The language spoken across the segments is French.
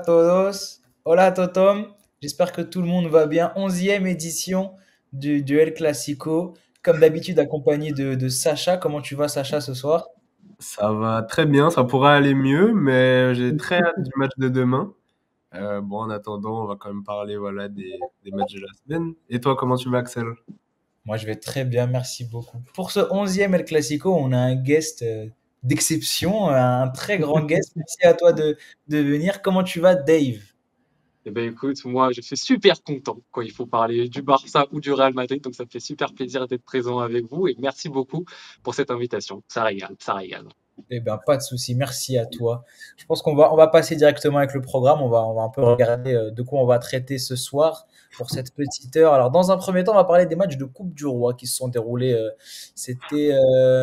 todos. Hola Totom. J'espère que tout le monde va bien. 11e édition du Duel Classico. Comme d'habitude, accompagné de Sacha. Comment tu vas, Sacha, ce soir? Ça va très bien, ça pourrait aller mieux, mais j'ai très hâte du match de demain. Bon, en attendant, on va quand même parler voilà, des matchs de la semaine. Et toi, comment tu vas, Axel? Moi, je vais très bien, merci beaucoup. Pour ce 11e El Clasico, on a un guest d'exception, un très grand guest. Merci à toi de venir. Comment tu vas, Dave? Eh ben écoute, moi je suis super content quand il faut parler du Barça ou du Real Madrid, donc ça me fait super plaisir d'être présent avec vous et merci beaucoup pour cette invitation. Ça régale, ça régale. Eh ben, pas de souci, merci à toi. Je pense qu'on va passer directement avec le programme. On va un peu regarder de quoi on va traiter ce soir pour cette petite heure. Alors, dans un premier temps, on va parler des matchs de Coupe du Roi qui se sont déroulés. C'était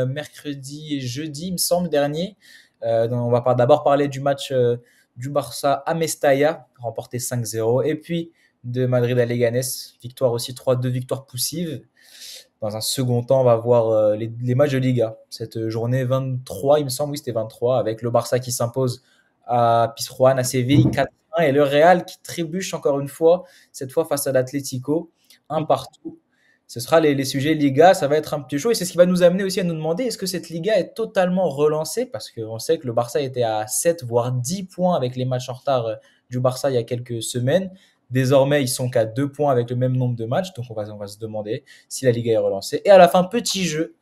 mercredi et jeudi, il me semble, dernier. Donc on va d'abord parler du match du Barça à Mestalla, remporté 5-0, et puis de Madrid à Leganés, victoire aussi 3-2, victoire poussive. Dans un second temps, on va voir les matchs de Liga. Cette journée 23, il me semble, oui, c'était 23, avec le Barça qui s'impose à Pizjuán, à Séville, 4-1, et le Real qui trébuche encore une fois, cette fois face à l'Atlético, un partout. Ce sera les sujets Liga, ça va être un petit chaud, et c'est ce qui va nous amener aussi à nous demander est-ce que cette Liga est totalement relancée, parce qu'on sait que le Barça était à 7 voire 10 points avec les matchs en retard du Barça il y a quelques semaines. Désormais, ils sont qu'à 2 points avec le même nombre de matchs, donc on va se demander si la Liga est relancée. Et à la fin, petit jeu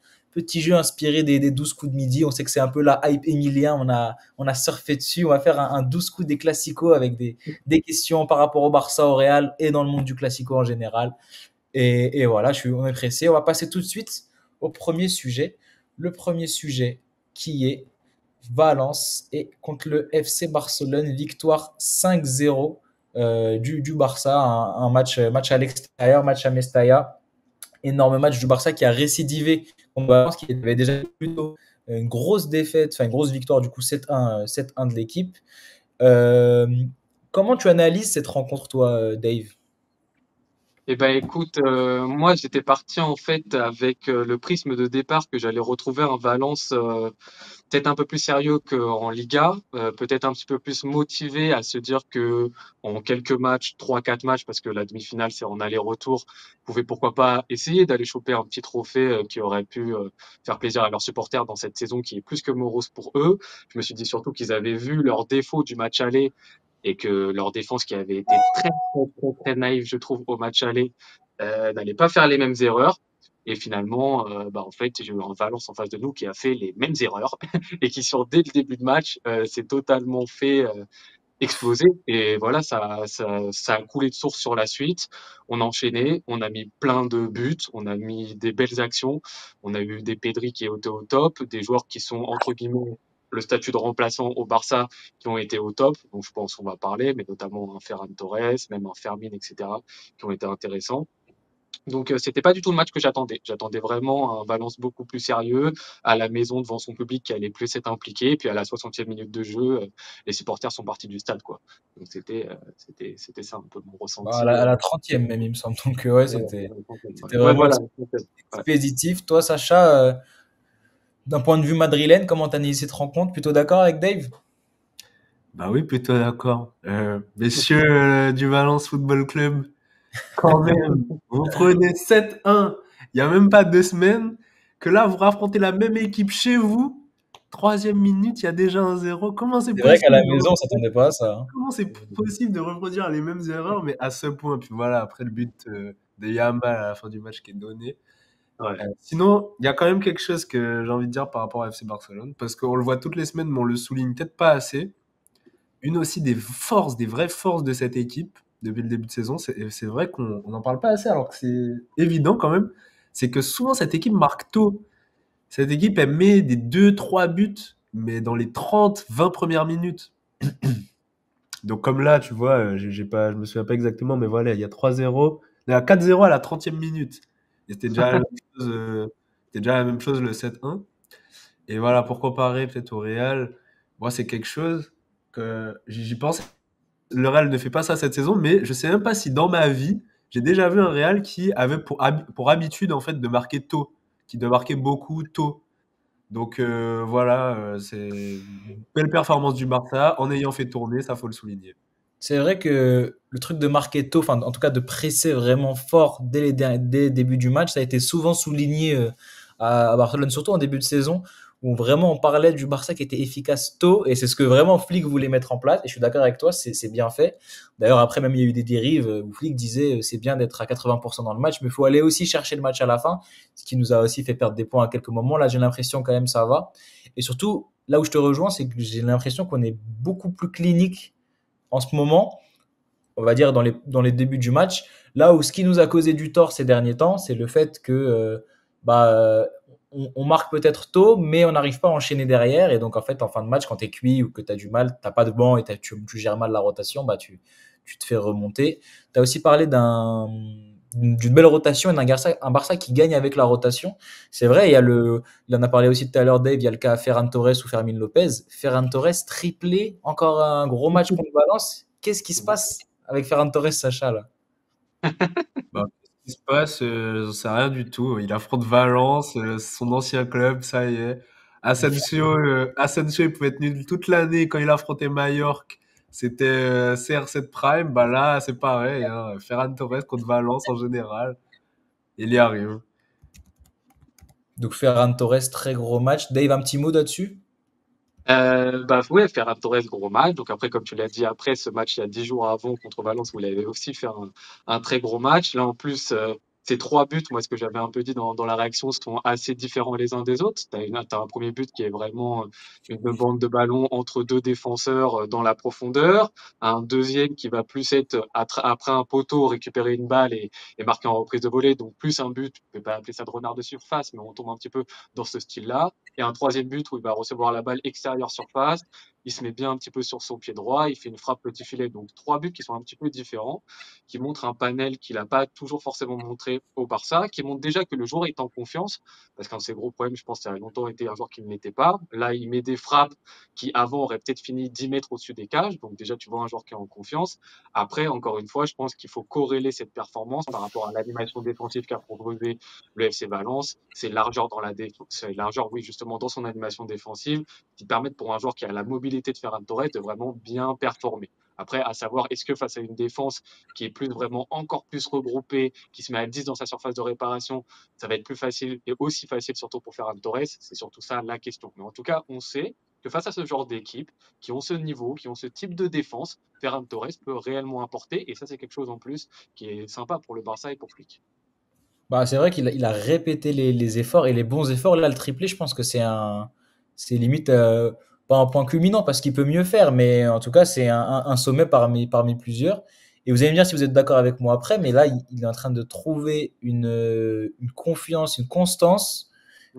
inspiré des 12 coups de midi. On sait que c'est un peu la hype Emilien, on a surfé dessus. On va faire un 12 coups des Classicos avec des questions par rapport au Barça, au Real et dans le monde du Classico en général. Et voilà, on est pressé. On va passer tout de suite au premier sujet. Le premier sujet qui est Valence et contre le FC Barcelone, victoire 5-0 du Barça, un match à l'extérieur, match à Mestalla, énorme match du Barça qui a récidivé contre Valence, qui avait déjà plutôt une grosse défaite, enfin une grosse victoire du coup 7-1, 7-1 de l'équipe. Euh, Comment tu analyses cette rencontre, toi, Dave? Eh ben écoute, moi j'étais parti en fait avec le prisme de départ que j'allais retrouver un Valence peut-être un peu plus sérieux qu'en Liga, peut-être un petit peu plus motivé à se dire que en quelques matchs, trois, quatre matchs, parce que la demi-finale c'est en aller-retour, pouvaient pourquoi pas essayer d'aller choper un petit trophée qui aurait pu faire plaisir à leurs supporters dans cette saison qui est plus que morose pour eux. Je me suis dit surtout qu'ils avaient vu leurs défauts du match aller et que leur défense qui avait été très naïve, je trouve, au match aller, n'allait pas faire les mêmes erreurs. Et finalement, en fait, j'ai eu un Valence en face de nous qui a fait les mêmes erreurs et qui, dès le début de match, s'est totalement fait exploser. Et voilà, ça a coulé de source sur la suite. On a enchaîné, on a mis plein de buts, on a mis des belles actions. On a eu des Pedri qui étaient au top, des joueurs qui sont, entre guillemets, le statut de remplaçant au Barça qui ont été au top. Donc, je pense qu'on va parler, mais notamment un Ferran Torres, même un Fermin, etc., qui ont été intéressants. Donc, c'était pas du tout le match que j'attendais. J'attendais vraiment un Valence beaucoup plus sérieux, à la maison devant son public qui allait plus être impliqué. Et puis à la 60e minute de jeu, les supporters sont partis du stade, quoi. Donc c'était ça un peu mon À ressenti. la 30e même, il me semble. Donc, ouais, Ouais, c'était ouais, vraiment voilà. Ouais. expéditif. Toi, Sacha, d'un point de vue madrilène, comment tu analyses cette rencontre? Plutôt d'accord avec Dave? Bah oui, plutôt d'accord. Messieurs du Valence Football Club, quand même, vous prenez 7-1, il n'y a même pas 2 semaines, que là, vous raffrontez la même équipe chez vous. Troisième minute, il y a déjà un 0. Comment c'est C'est vrai qu'à possible la de maison, on s'attendait pas à ça, hein. Comment c'est possible de reproduire les mêmes erreurs, mais à ce point? Puis voilà, après le but de Yamal à la fin du match qui est donné. Ouais. Sinon, il y a quand même quelque chose que j'ai envie de dire par rapport à FC Barcelone, parce qu'on le voit toutes les semaines, mais on le souligne peut-être pas assez. Une aussi des forces, des vraies forces de cette équipe depuis le début de saison, c'est vrai qu'on n'en parle pas assez, alors que c'est évident quand même, c'est que souvent cette équipe marque tôt. Cette équipe, elle met des 2-3 buts, mais dans les 30-20 premières minutes. Donc comme là, tu vois, j'ai pas, je me souviens pas exactement, mais voilà, il y a 3-0, il y a 4-0 à la 30e minute. Et c'était déjà la même chose le 7-1. Et voilà, pour comparer peut-être au Real, moi c'est quelque chose que j'y pense. Le Real ne fait pas ça cette saison, mais je sais même pas si dans ma vie, j'ai déjà vu un Real qui avait pour habitude en fait de marquer tôt, qui de marquer beaucoup tôt. Donc voilà, c'est une belle performance du Barça en ayant fait tourner, ça faut le souligner. C'est vrai que le truc de marquer tôt, enfin en tout cas de presser vraiment fort dès le début du match, ça a été souvent souligné à Barcelone, surtout en début de saison, où vraiment on parlait du Barça qui était efficace tôt, et c'est ce que vraiment Flick voulait mettre en place, et je suis d'accord avec toi, c'est bien fait. D'ailleurs après même il y a eu des dérives où Flick disait c'est bien d'être à 80% dans le match, mais il faut aller aussi chercher le match à la fin, ce qui nous a aussi fait perdre des points à quelques moments. Là j'ai l'impression quand même ça va. Et surtout, là où je te rejoins, c'est que j'ai l'impression qu'on est beaucoup plus clinique en ce moment, on va dire dans les débuts du match. Là où ce qui nous a causé du tort ces derniers temps, c'est le fait que bah, on marque peut-être tôt, mais on n'arrive pas à enchaîner derrière. Et donc, en fait, en fin de match, quand tu es cuit ou que tu as du mal, tu pas de banc et tu gères mal la rotation, bah, tu te fais remonter. Tu as aussi parlé d'une belle rotation et un Barça qui gagne avec la rotation. C'est vrai, il en a parlé aussi tout à l'heure, Dave, il y a le cas Ferran Torres ou Fermin Lopez. Ferran Torres triplé, encore un gros match contre Valence. Qu'est-ce qui se passe avec Ferran Torres, Sacha, là? Bah, qu'est-ce qui se passe? J'en sais rien du tout. Il affronte Valence, son ancien club, ça y est. Asensio, il pouvait être nul toute l'année quand il affrontait Mallorca. C'était CR7 Prime. Bah là, c'est pareil, hein. Ferran Torres contre Valence en général. Il y arrive. Donc Ferran Torres, très gros match. Dave, un petit mot là-dessus? Bah ouais, Ferran Torres, gros match. Donc après, comme tu l'as dit, après ce match, il y a 10 jours avant contre Valence, vous l'avez aussi fait un très gros match. Là, en plus, ces trois buts, moi, ce que j'avais un peu dit dans la réaction, sont assez différents les uns des autres. T'as un premier but qui est vraiment une bande de ballon entre deux défenseurs dans la profondeur. Un deuxième qui va plus être après un poteau, récupérer une balle et marquer en reprise de volée. Donc plus un but, je ne vais pas appeler ça de renard de surface, mais on tombe un petit peu dans ce style-là. Et un troisième but où il va recevoir la balle extérieure surface, il se met bien un petit peu sur son pied droit, il fait une frappe petit filet. Donc trois buts qui sont un petit peu différents, qui montrent un panel qu'il n'a pas toujours forcément montré au Barça, qui montre déjà que le joueur est en confiance, parce qu'un de ses gros problèmes, je pense, ça a longtemps été un joueur qui ne l'était pas. Là, il met des frappes qui avant auraient peut-être fini 10 mètres au-dessus des cages, donc déjà tu vois un joueur qui est en confiance. Après, encore une fois, je pense qu'il faut corréler cette performance par rapport à l'animation défensive qu'a proposé le FC Valence, c'est largeur dans la défense, c'est largeur, oui, justement, dans son animation défensive, qui permettent pour un joueur qui a la mobilité de Ferran Torres de vraiment bien performer. Après, à savoir, est-ce que face à une défense qui est plus vraiment encore plus regroupée, qui se met à 10 dans sa surface de réparation, ça va être plus facile et aussi facile surtout pour Ferran Torres. C'est surtout ça la question. Mais en tout cas, on sait que face à ce genre d'équipe, qui ont ce niveau, qui ont ce type de défense, Ferran Torres peut réellement apporter. Et ça, c'est quelque chose en plus qui est sympa pour le Barça et pour Flick. Bah, c'est vrai il a répété les efforts et les bons efforts. Là, le triplé, je pense que c'est limite pas un point culminant parce qu'il peut mieux faire, mais en tout cas, c'est un sommet parmi plusieurs. Et vous allez me dire si vous êtes d'accord avec moi après, mais là, il est en train de trouver une confiance, une constance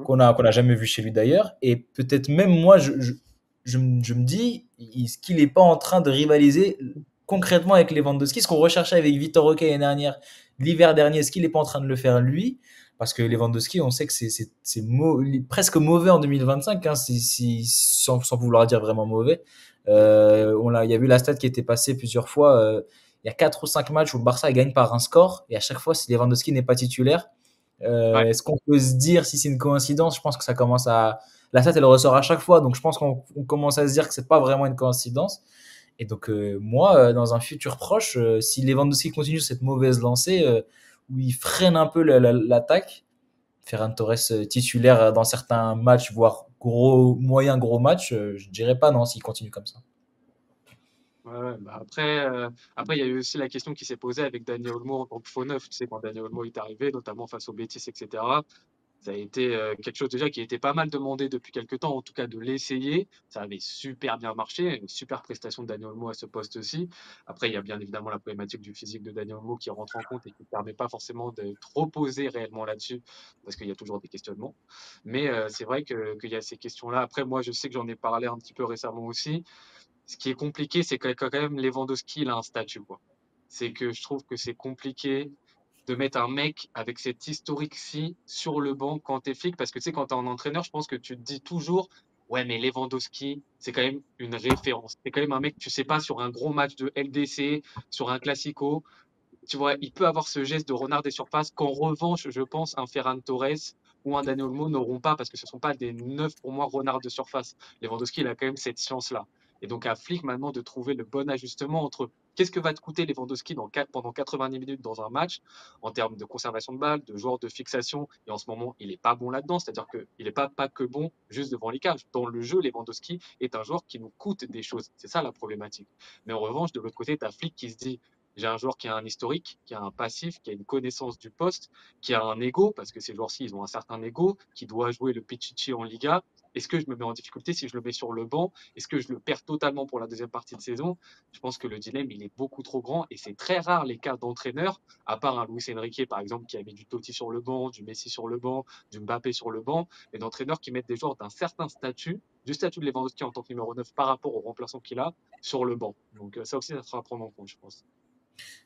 qu'on a jamais vu chez lui d'ailleurs. Et peut-être même moi, je me dis, est-ce qu'il n'est pas en train de rivaliser concrètement avec Lewandowski, ce qu'on recherchait avec Vitor Roque l'année dernière, l'hiver dernier, est-ce qu'il n'est pas en train de le faire lui? Parce que Lewandowski, on sait que il est presque mauvais en 2025, hein, sans vouloir dire vraiment mauvais. Il y a vu la stat qui était passée plusieurs fois. Il y a 4 ou 5 matchs où le Barça gagne par un score, et à chaque fois, si Lewandowski n'est pas titulaire, Ouais. est-ce qu'on peut se dire si c'est une coïncidence? Je pense que ça commence à. La stat, elle ressort à chaque fois, donc je pense qu'on commence à se dire que c'est pas vraiment une coïncidence. Et donc, moi, dans un futur proche, si Lewandowski continue cette mauvaise lancée, où il freine un peu l'attaque, Ferran Torres titulaire dans certains matchs, voire moyen gros match, je dirais pas non s'il continue comme ça. Ouais, ouais, bah après, il y a eu aussi la question qui s'est posée avec Dani Olmo en tant que faux neuf. Tu sais, quand Dani Olmo est arrivé, notamment face au Betis, etc., ça a été quelque chose déjà qui était pas mal demandé depuis quelques temps, en tout cas de l'essayer. Ça avait super bien marché, une super prestation de Dani Olmo à ce poste-ci. Après, il y a bien évidemment la problématique du physique de Dani Olmo qui rentre en compte et qui ne permet pas forcément de trop poser réellement là-dessus, parce qu'il y a toujours des questionnements. Mais c'est vrai qu'il y a ces questions-là. Après, moi, je sais que j'en ai parlé un petit peu récemment aussi. Ce qui est compliqué, c'est que quand même Lewandowski, il a un statut, quoi. C'est que je trouve que c'est compliqué de mettre un mec avec cet historique-ci sur le banc quand t'es flic, parce que tu sais, quand t'es un entraîneur, je pense que tu te dis toujours, ouais, mais Lewandowski, c'est quand même une référence. C'est quand même un mec, tu sais pas, sur un gros match de LDC, sur un Classico, tu vois, il peut avoir ce geste de renard des surfaces qu'en revanche, je pense, un Ferran Torres ou un Dani Olmo n'auront pas parce que ce ne sont pas des neufs pour moi renards de surface. Lewandowski, il a quand même cette science-là. Et donc à Flick maintenant de trouver le bon ajustement entre Qu'est-ce que va te coûter Lewandowski pendant 90 minutes dans un match en termes de conservation de balle, de joueurs de fixation? Et en ce moment, il n'est pas bon là-dedans. C'est-à-dire qu'il n'est pas que bon juste devant les cages. Dans le jeu, Lewandowski est un joueur qui nous coûte des choses. C'est ça la problématique. Mais en revanche, de l'autre côté, tu as Flick qui se dit, j'ai un joueur qui a un historique, qui a un passif, qui a une connaissance du poste, qui a un ego, parce que ces joueurs-ci, ils ont un certain ego, qui doit jouer le Pichichi en Liga. Est-ce que je me mets en difficulté si je le mets sur le banc? Est-ce que je le perds totalement pour la deuxième partie de saison? Je pense que le dilemme, il est beaucoup trop grand et c'est très rare les cas d'entraîneurs, à part un Luis Enrique, par exemple, qui a mis du Totti sur le banc, du Messi sur le banc, du Mbappé sur le banc, mais d'entraîneurs qui mettent des joueurs d'un certain statut, du statut de Lewandowski en tant que numéro 9 par rapport au remplaçant qu'il a, sur le banc. Donc ça aussi, ça sera à prendre en compte, je pense.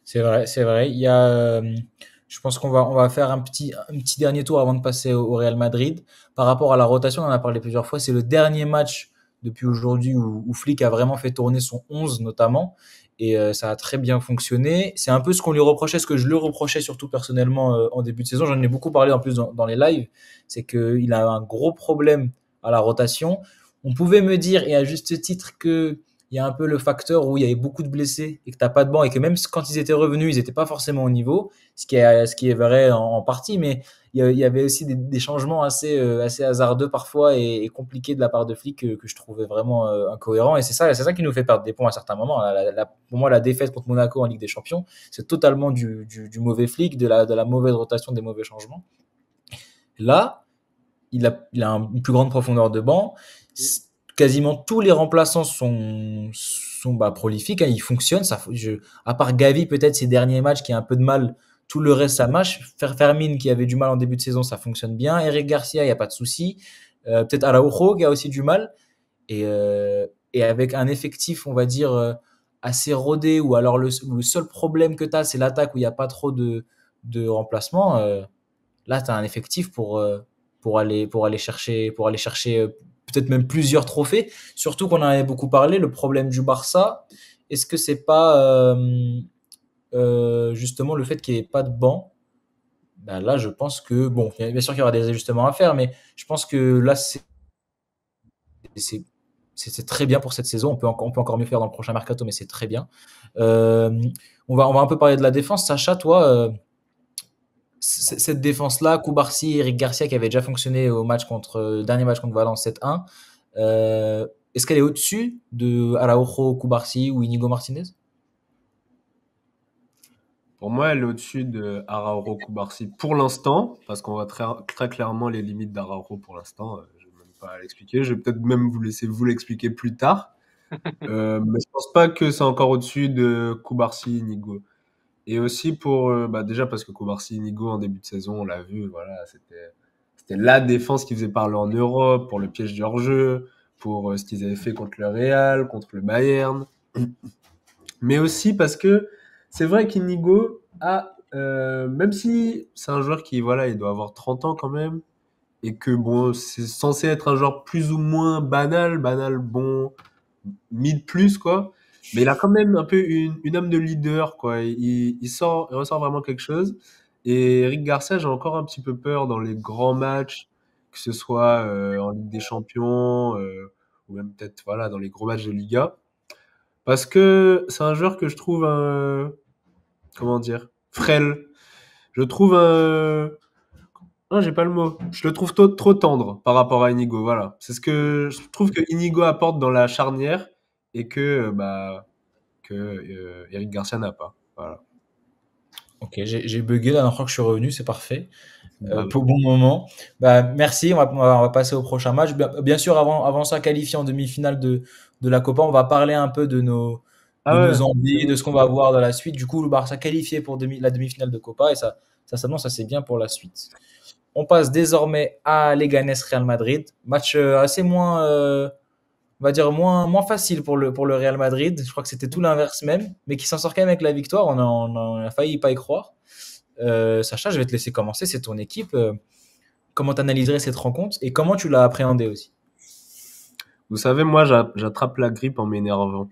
C'est vrai, c'est vrai. Je pense qu'on va faire un petit dernier tour avant de passer au Real Madrid. Par rapport à la rotation, on en a parlé plusieurs fois. C'est le dernier match depuis aujourd'hui où Flick a vraiment fait tourner son 11 notamment. Et ça a très bien fonctionné. C'est un peu ce qu'on lui reprochait, ce que je le reprochais surtout personnellement en début de saison. J'en ai beaucoup parlé en plus dans les lives. C'est qu'il a un gros problème à la rotation. On pouvait me dire, et à juste titre, que il y a un peu le facteur où il y avait beaucoup de blessés et que t'as pas de banc et que même quand ils étaient revenus, ils étaient pas forcément au niveau, ce qui est vrai en partie, mais il y avait aussi des changements assez hasardeux parfois et compliqués de la part de Flick que je trouvais vraiment incohérents. Et c'est ça qui nous fait perdre des points à certains moments. Pour moi, la défaite contre Monaco en Ligue des Champions, c'est totalement du mauvais Flick, de la mauvaise rotation, des mauvais changements. Là, il a une plus grande profondeur de banc. Quasiment tous les remplaçants sont prolifiques, hein, ils fonctionnent. À part Gavi, peut-être ces derniers matchs qui a un peu de mal, tout le reste ça marche. Fermin qui avait du mal en début de saison, ça fonctionne bien. Eric Garcia, il n'y a pas de souci. Peut-être Araujo qui a aussi du mal. Et avec un effectif, on va dire, assez rodé, ou alors le seul problème que tu as, c'est l'attaque où il n'y a pas trop de remplacements. Là, tu as un effectif pour aller chercher peut-être même plusieurs trophées. Surtout qu'on en avait beaucoup parlé, le problème du Barça, est-ce que c'est pas justement le fait qu'il n'y ait pas de banc? Ben là, je pense que, bon, bien sûr qu'il y aura des ajustements à faire, mais je pense que là, c'est, c'est très bien pour cette saison. On peut encore mieux faire dans le prochain mercato, mais c'est très bien. Euh, on va un peu parler de la défense. Sacha, toi, cette défense-là, Koubarsi, Eric Garcia, qui avait déjà fonctionné dernier match contre Valence 7-1, est-ce qu'elle est au-dessus de Araujo, Koubarsi ou Inigo Martinez? Pour moi, elle est au-dessus de Araujo Kubarsi pour l'instant, parce qu'on voit très, très clairement les limites d'Araujo pour l'instant. Je ne vais même pas l'expliquer. Je vais peut-être même vous laisser vous l'expliquer plus tard. Mais je pense pas que c'est encore au-dessus de Kubarsi, Inigo. Et aussi déjà parce que Kubarsi, Inigo en début de saison, on l'a vu, voilà, c'était la défense qui faisait parler en Europe pour le piège du hors-jeu, pour ce qu'ils avaient fait contre le Real, contre le Bayern. Mais aussi parce que c'est vrai qu'Inigo même si c'est un joueur qui, voilà, il doit avoir 30 ans quand même, et que bon, c'est censé être un joueur plus ou moins banal, bon, mid plus, quoi. Mais il a quand même un peu une âme de leader, quoi. Il ressort vraiment quelque chose. Et Eric Garcia, j'ai encore un petit peu peur dans les grands matchs, que ce soit en Ligue des Champions, ou même peut-être, voilà, dans les gros matchs de Liga. Parce que c'est un joueur que je trouve, comment dire, frêle. Je trouve, non, j'ai pas le mot. Je le trouve trop tendre par rapport à Inigo. Voilà. C'est ce que je trouve que Inigo apporte dans la charnière et que Eric Garcia n'a pas. Voilà. Ok, j'ai bugué la dernière fois que je suis revenu, c'est parfait. Grave. Pour bon moment. Bah, merci, on va passer au prochain match. Bien sûr, avant ça, qualifié en demi-finale de la Copa, on va parler un peu de nos, Ah de ouais. nos envies, de ce qu'on va voir dans la suite. Du coup, le Barça qualifié pour la demi-finale de Copa et ça s'annonce assez bien pour la suite. On passe désormais à Leganés Real Madrid. Match assez moins, on va dire moins facile pour le Real Madrid. Je crois que c'était tout l'inverse même, mais qui s'en sort quand même avec la victoire. On a failli pas y croire. Sacha, je vais te laisser commencer. C'est ton équipe. Comment tu analyserais cette rencontre et comment tu l'as appréhendée aussi? Vous savez, moi, j'attrape la grippe en m'énervant.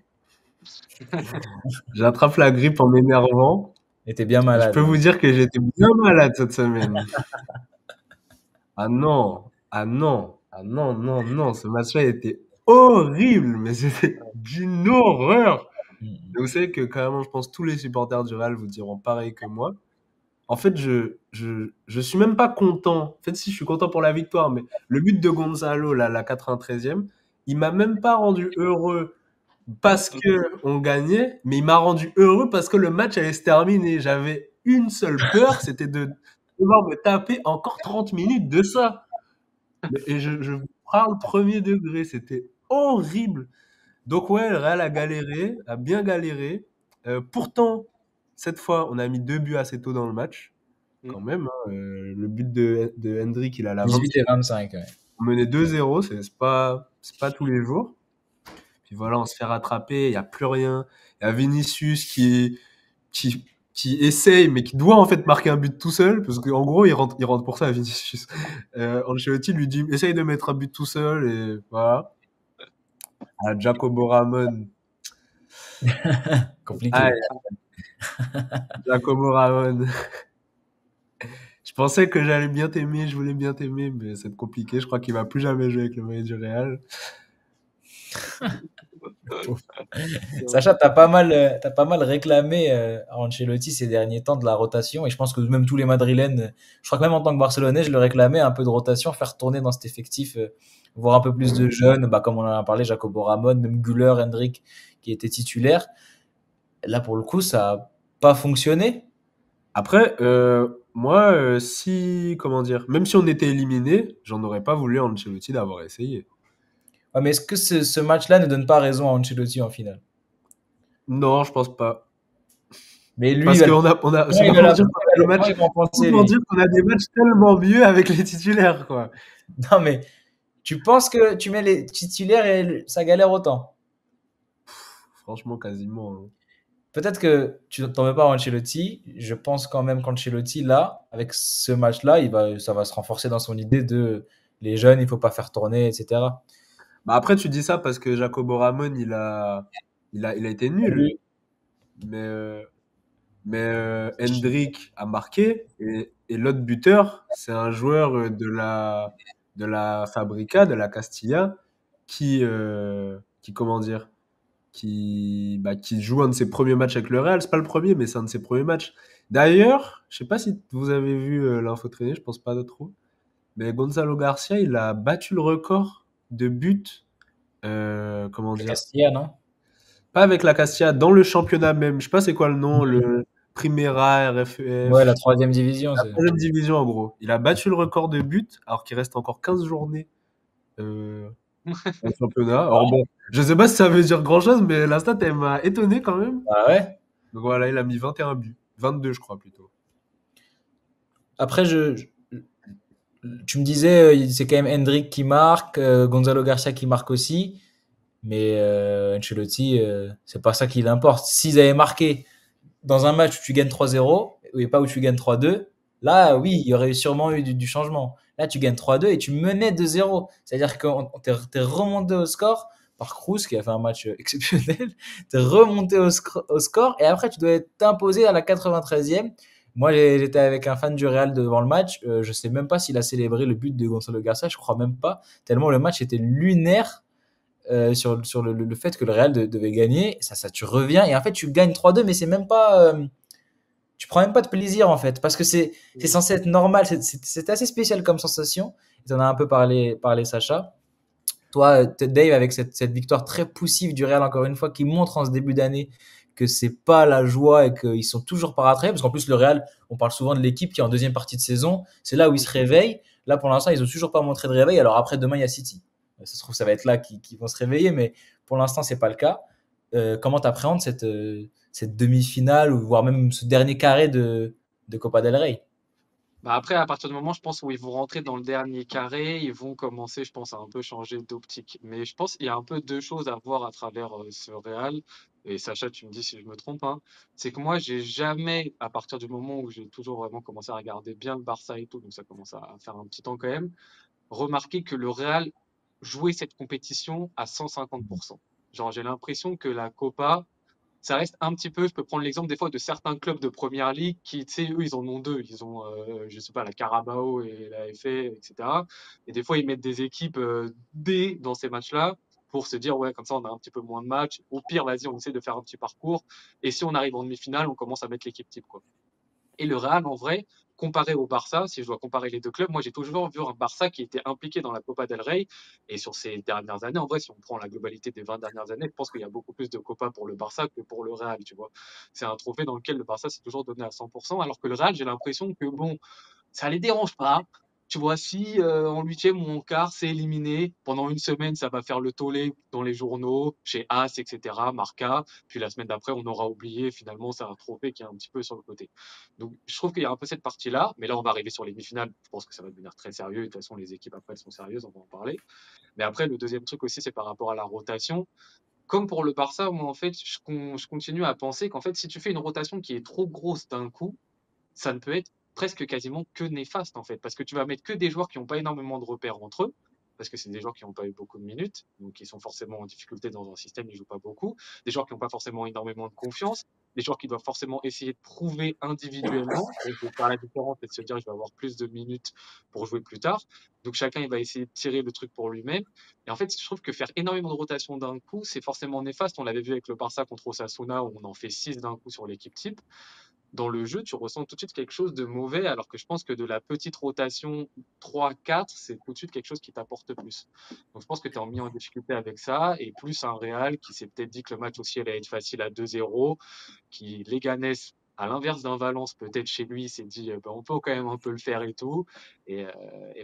J'attrape la grippe en m'énervant. Tu étais bien Je peux malade. vous dire que j'étais bien malade cette semaine. Ah non, ah non, ah non, non, non, ce match-là était horrible, mais c'était d'une horreur. Mm. Et vous savez que carrément, je pense tous les supporters du Real vous diront pareil que moi. En fait, je suis même pas content. En fait, si je suis content pour la victoire, mais le but de Gonzalo, là, la 93e, il m'a même pas rendu heureux parce que on gagnait, mais il m'a rendu heureux parce que le match allait se terminer. J'avais une seule peur, c'était de devoir me taper encore 30 minutes de ça. Et je vous parle premier degré, c'était horrible. Donc ouais, le Real a galéré, a bien galéré. Pourtant, cette fois, on a mis 2 buts assez tôt dans le match, quand même, hein. Le but de Hendrick, il a la 18 27e. et 25, ouais. On menait 2-0, c'est pas tous les jours. Puis voilà, on se fait rattraper, il y a plus rien. Il y a Vinicius qui essaye, mais qui doit en fait marquer un but tout seul, parce qu'en gros, il rentre pour ça, Vinicius. Ancelotti lui dit, essaye de mettre un but tout seul, et voilà. Jacobo Ramon. Compliqué. Ah, Giacomo Ramon. Je pensais que j'allais bien t'aimer, je voulais bien t'aimer, mais c'est compliqué. Je crois qu'il va plus jamais jouer avec le maillot du Real. Sacha, t'as pas mal réclamé à Ancelotti ces derniers temps de la rotation, et je pense que même tous les Madrilènes, je crois que même en tant que Barcelonais, je le réclamais un peu de rotation, faire tourner dans cet effectif, voir un peu plus de jeunes, bah, comme on en a parlé, Jacobo Ramon, même Güler, Hendrick, qui était titulaire. Là, pour le coup, ça a pas fonctionné. Après, moi, si, comment dire, même si on était éliminé, j'en aurais pas voulu à Ancelotti d'avoir essayé. Ouais, mais est-ce que ce match-là ne donne pas raison à Ancelotti en finale? Non, je pense pas. Mais lui, Parce qu'on a, c'est il pas va pour la- dire qu'on a des comment matchs, il va en c'est penser, pour lui? dire qu'on a des matchs tellement mieux avec les titulaires, quoi. Non, mais tu penses que tu mets les titulaires et ça galère autant? Franchement, quasiment, hein. Peut-être que tu t'en veux pas à Ancelotti. Je pense quand même qu'Ancelotti, là, avec ce match-là, ça va se renforcer dans son idée de les jeunes, il faut pas faire tourner, etc. Bah après, tu dis ça parce que Jacobo Ramon, il a été nul. Lui, Mais Hendrick a marqué et l'autre buteur, c'est un joueur de la Fabrica, de la Castilla, qui comment dire, qui joue un de ses premiers matchs avec le Real. C'est pas le premier, mais c'est un de ses premiers matchs. D'ailleurs, je sais pas si vous avez vu l'info traîner, je pense pas de trop, mais Gonzalo Garcia, il a battu le record de buts, comment c'est dire, Castilla, non? pas avec la Castilla, dans le championnat même. Je sais pas c'est quoi le nom, le Primera, Ouais, la RFF. troisième division, La c'est. troisième division, en gros. Il a battu le record de buts, alors qu'il reste encore 15 journées euh, au championnat. Alors bon, je sais pas si ça veut dire grand-chose, mais la stat, elle m'a étonné quand même. Ah ouais. Donc voilà, il a mis 21 buts. 22, je crois, plutôt. Après, tu me disais, c'est quand même Hendrick qui marque, Gonzalo Garcia qui marque aussi, mais Ancelotti, c'est pas ça qui l'importe. S'ils avaient marqué dans un match où tu gagnes 3-0 et pas où tu gagnes 3-2, là, oui, il y aurait sûrement eu du changement. Là, tu gagnes 3-2 et tu menais 2-0. C'est-à-dire qu'on t'es remonté au score par Kroos, qui a fait un match exceptionnel. T'es remonté au score et après, tu dois t'imposer à la 93e. Moi, j'étais avec un fan du Real devant le match. Je sais même pas s'il a célébré le but de Gonzalo Garcia. Je crois même pas. Tellement le match était lunaire sur le fait que le Real devait gagner. Ça, tu reviens et en fait, tu gagnes 3-2, mais c'est même pas. Tu prends même pas de plaisir en fait, parce que c'est censé être normal. C'est assez spécial comme sensation. Tu en as un peu parlé Sacha. Toi, Dave, avec cette victoire très poussive du Real, encore une fois, qui montre en ce début d'année que c'est pas la joie et qu'ils sont toujours pas rattrapés, parce qu'en plus, le Real, on parle souvent de l'équipe qui est en deuxième partie de saison, c'est là où ils se réveillent. Là, pour l'instant, ils ont toujours pas montré de réveil. Alors après, demain, il y a City. Ça se trouve, ça va être là qu'ils vont se réveiller, mais pour l'instant, c'est pas le cas. Comment tu appréhendes cette demi-finale, ou voire même ce dernier carré de Copa del Rey? Bah après, à partir du moment, je pense, où ils vont rentrer dans le dernier carré, ils vont commencer, je pense, à un peu changer d'optique. Mais je pense qu'il y a un peu deux choses à voir à travers ce Real. Et Sacha, tu me dis si je me trompe, hein. C'est que moi, j'ai jamais, à partir du moment où j'ai toujours vraiment commencé à regarder bien le Barça et tout, donc ça commence à faire un petit temps quand même, remarqué que le Real jouait cette compétition à 150%. Genre, j'ai l'impression que la Copa, ça reste un petit peu, je peux prendre l'exemple des fois de certains clubs de première ligue qui, tu sais, eux, ils en ont deux. Ils ont, je sais pas, la Carabao et la FA, etc. Et des fois, ils mettent des équipes D dans ces matchs-là. pour se dire, ouais, comme ça, on a un petit peu moins de matchs. Au pire, vas-y, on essaie de faire un petit parcours. Et si on arrive en demi-finale, on commence à mettre l'équipe type, quoi. Et le Real, en vrai, comparé au Barça, si je dois comparer les deux clubs, moi j'ai toujours vu un Barça qui était impliqué dans la Copa del Rey. Et sur ces dernières années, en vrai, si on prend la globalité des 20 dernières années, je pense qu'il y a beaucoup plus de Copa pour le Barça que pour le Real, tu vois. C'est un trophée dans lequel le Barça s'est toujours donné à 100%, alors que le Real, j'ai l'impression que bon, ça les dérange pas. Tu vois, si en huitième ou en quart, c'est éliminé, pendant une semaine, ça va faire le tollé dans les journaux, chez As, etc., Marca. Puis la semaine d'après, on aura oublié. Finalement, c'est un trophée qui est un petit peu sur le côté. Donc, je trouve qu'il y a un peu cette partie-là. Mais là, on va arriver sur les demi-finales. Je pense que ça va devenir très sérieux. Et de toute façon, les équipes après, elles sont sérieuses. On va en parler. Mais après, le deuxième truc aussi, c'est par rapport à la rotation. Comme pour le Barça, moi, en fait, je continue à penser qu'en fait, si tu fais une rotation qui est trop grosse d'un coup, ça ne peut être presque quasiment que néfaste en fait, parce que tu vas mettre que des joueurs qui n'ont pas énormément de repères entre eux, parce que c'est des joueurs qui n'ont pas eu beaucoup de minutes, donc ils sont forcément en difficulté dans un système, ils ne jouent pas beaucoup, des joueurs qui n'ont pas forcément énormément de confiance, des joueurs qui doivent forcément essayer de prouver individuellement, et de faire la différence et de se dire je vais avoir plus de minutes pour jouer plus tard. Donc chacun il va essayer de tirer le truc pour lui-même. Et en fait, je trouve que faire énormément de rotation d'un coup, c'est forcément néfaste. On l'avait vu avec le Barça contre Osasuna où on en fait 6 d'un coup sur l'équipe type. Dans le jeu, tu ressens tout de suite quelque chose de mauvais, alors que je pense que de la petite rotation 3-4, c'est tout de suite quelque chose qui t'apporte plus. Donc je pense que tu es mis en difficulté avec ça, et plus un Real qui s'est peut-être dit que le match aussi allait être facile à 2-0, qui Leganés, à l'inverse d'un Valence, peut-être chez lui, s'est dit ben, on peut quand même un peu le faire et tout. Et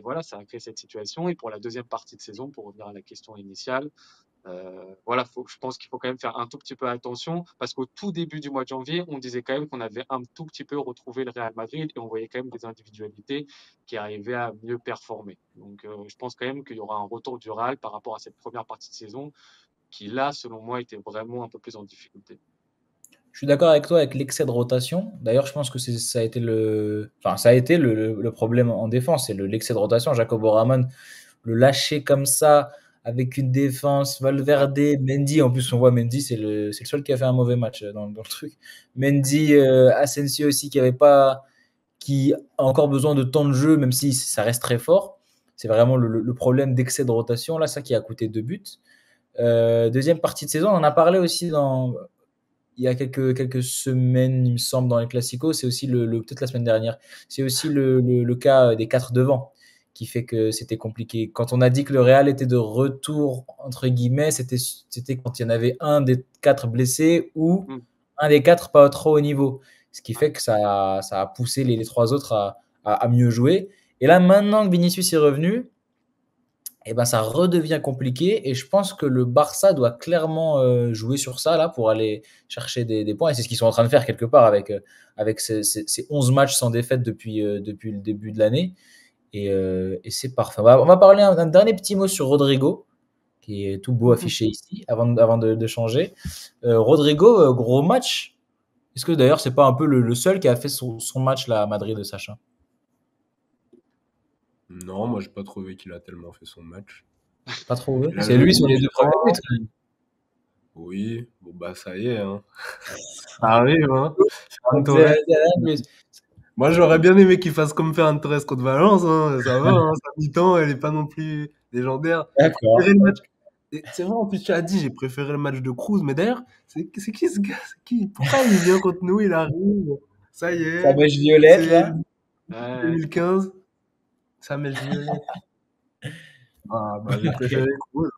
voilà, ça a créé cette situation. Et pour la deuxième partie de saison, pour revenir à la question initiale, voilà, je pense qu'il faut quand même faire un tout petit peu attention parce qu'au tout début du mois de janvier, on disait quand même qu'on avait un tout petit peu retrouvé le Real Madrid et on voyait quand même des individualités qui arrivaient à mieux performer. Donc, je pense quand même qu'il y aura un retour du Real par rapport à cette première partie de saison qui, là, selon moi, était vraiment un peu plus en difficulté. Je suis d'accord avec toi avec l'excès de rotation. D'ailleurs, je pense que ça a été le problème en défense, c'est l'excès de rotation. Jacobo Ramon, le lâcher comme ça, avec une défense, Valverde, Mendy. En plus, on voit Mendy, c'est le seul qui a fait un mauvais match dans le truc. Mendy, Asensio aussi, qui a encore besoin de temps de jeu, même si ça reste très fort. C'est vraiment le problème d'excès de rotation, là, ça qui a coûté 2 buts. Deuxième partie de saison, on en a parlé aussi il y a quelques semaines, il me semble, dans les Classicos. C'est aussi peut-être la semaine dernière. C'est aussi le cas des 4 devant qui fait que c'était compliqué. Quand on a dit que le Real était de retour, entre guillemets, c'était quand il y en avait un des 4 blessés ou un des 4 pas trop haut niveau. Ce qui fait que ça a poussé les 3 autres à mieux jouer. Et là, maintenant que Vinicius est revenu, et ben ça redevient compliqué. Et je pense que le Barça doit clairement jouer sur ça là, pour aller chercher des points. Et c'est ce qu'ils sont en train de faire quelque part avec ces 11 matchs sans défaite depuis le début de l'année. Et c'est parfait. On va parler un dernier petit mot sur Rodrigo, qui est tout beau affiché ici, avant de changer. Rodrigo, gros match. Est-ce que d'ailleurs, c'est pas un peu le seul qui a fait son match là, à Madrid, de Sacha? Non, moi, j'ai pas trouvé qu'il a tellement fait son match. Pas trouvé. Il a C'est joué lui sur les 2 premiers buts. quand même. Oui, bon, bah, ça y est, hein. Ça arrive, hein. Ferran Donc, Torres. c'est rien de plus. Moi, j'aurais bien aimé qu'il fasse comme Ferran Torres contre Valence, hein. Ça va, hein. Sa mi-temps, elle est pas non plus légendaire. J'ai D'accord. préféré le match. C'est vrai, en plus, tu as dit, j'ai préféré le match de Cruz. Mais d'ailleurs, c'est qui ce gars? C'est qui? Pourquoi il vient contre nous? Il arrive. Ça y Sa est. mèche violette, C'est là. 2015. Ça mèche violette. Ah, bah, j'ai préféré Cruz.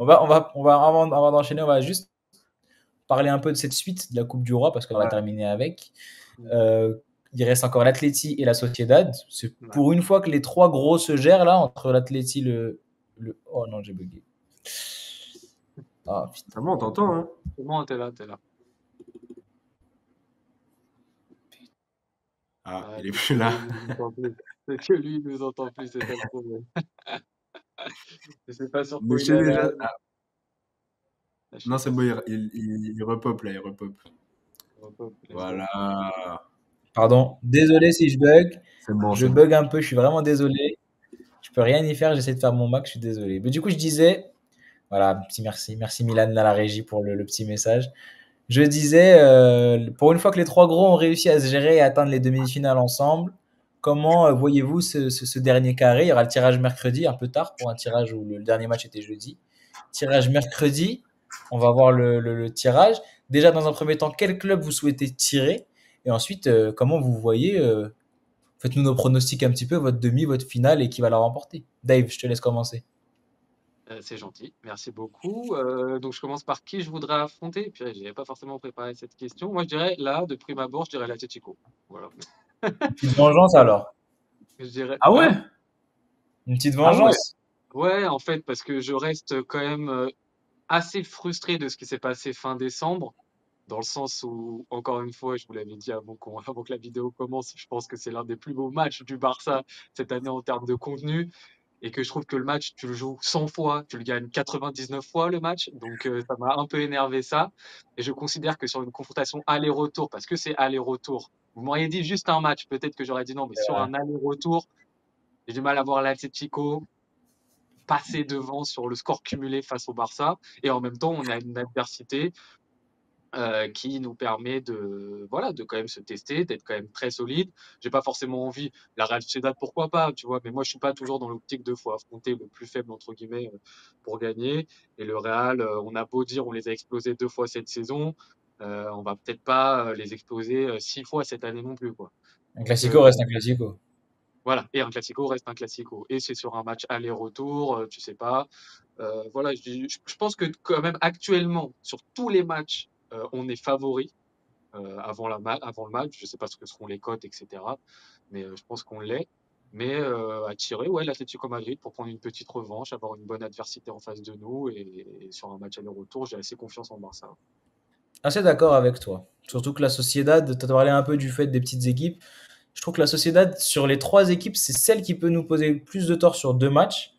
Avant d'enchaîner, on va juste parler un peu de cette suite de la Coupe du Roi parce qu'on va terminer avec. Il reste encore l'Atleti et la Sociedad. C'est pour une fois que les 3 gros se gèrent là, entre l'Atleti, Oh non, j'ai bugué. Ah, putain. C'est bon, on t'entend, hein. C'est bon, t'es là. Ah, il est plus là. C'est que lui, il nous entend plus, c'est ça le problème. Je sais pas sur quoi Mais il je sais est déjà. là. Ah. Non, c'est bon, il repop là, il repop. Voilà. Pardon, désolé si je bug. C'est bon. Je bug un peu, je suis vraiment désolé. Je peux rien y faire, j'essaie de faire mon max, je suis désolé. Mais du coup, je disais, voilà, petit merci. Merci Milan à la régie pour le petit message. Je disais, pour une fois que les 3 gros ont réussi à se gérer et à atteindre les demi-finales ensemble, Comment voyez-vous ce dernier carré? Il y aura le tirage mercredi, un peu tard pour un tirage où le dernier match était jeudi. Tirage mercredi, on va voir le tirage. Déjà, dans un premier temps, quel club vous souhaitez tirer? Et ensuite, comment vous voyez, faites-nous nos pronostics un petit peu, votre demi, votre finale et qui va la remporter. Dave, je te laisse commencer. C'est gentil, merci beaucoup. Donc je commence par qui je voudrais affronter. Puis je n'avais pas forcément préparé cette question. Moi, je dirais là, de prime abord, je dirais l'Atlético. Voilà. Une petite vengeance alors. Je dirais, Ah ouais? hein? Une petite Ah ouais? vengeance. Ouais, en fait, parce que je reste quand même assez frustré de ce qui s'est passé fin décembre, dans le sens où, encore une fois, je vous l'avais dit avant que la vidéo commence, je pense que c'est l'un des plus beaux matchs du Barça cette année en termes de contenu. Et que je trouve que le match, tu le joues 100 fois, tu le gagnes 99 fois le match, donc ça m'a un peu énervé ça. Et je considère que sur une confrontation aller-retour, parce que c'est aller-retour, vous m'auriez dit juste un match, peut-être que j'aurais dit non, mais sur un aller-retour, j'ai du mal à voir l'Atlético passer devant sur le score cumulé face au Barça. Et en même temps, on a une adversité qui nous permet de, voilà, de quand même se tester, d'être quand même très solide. J'ai pas forcément envie, la Real Sociedad, pourquoi pas, tu vois, mais moi je suis pas toujours dans l'optique de faut affronter le plus faible entre guillemets pour gagner. Et le Real, on a beau dire on les a explosés 2 fois cette saison, on va peut-être pas les exploser 6 fois cette année non plus, quoi. Un Donc classico reste un classico. voilà, et un classico reste un classico. Et c'est sur un match aller-retour, tu sais pas. Voilà, je pense que quand même actuellement, sur tous les matchs, on est favori avant le match. Je sais pas ce que seront les cotes, etc. Mais je pense qu'on l'est. Mais à tirer, ouais, l'Atlético Madrid pour prendre une petite revanche, avoir une bonne adversité en face de nous. Et sur un match aller-retour, j'ai assez confiance en Barça. Assez d'accord avec toi. Surtout que la Sociedad, tu as parlé un peu du fait des petites équipes. Je trouve que la Sociedad, sur les trois équipes, c'est celle qui peut nous poser plus de tort sur deux matchs.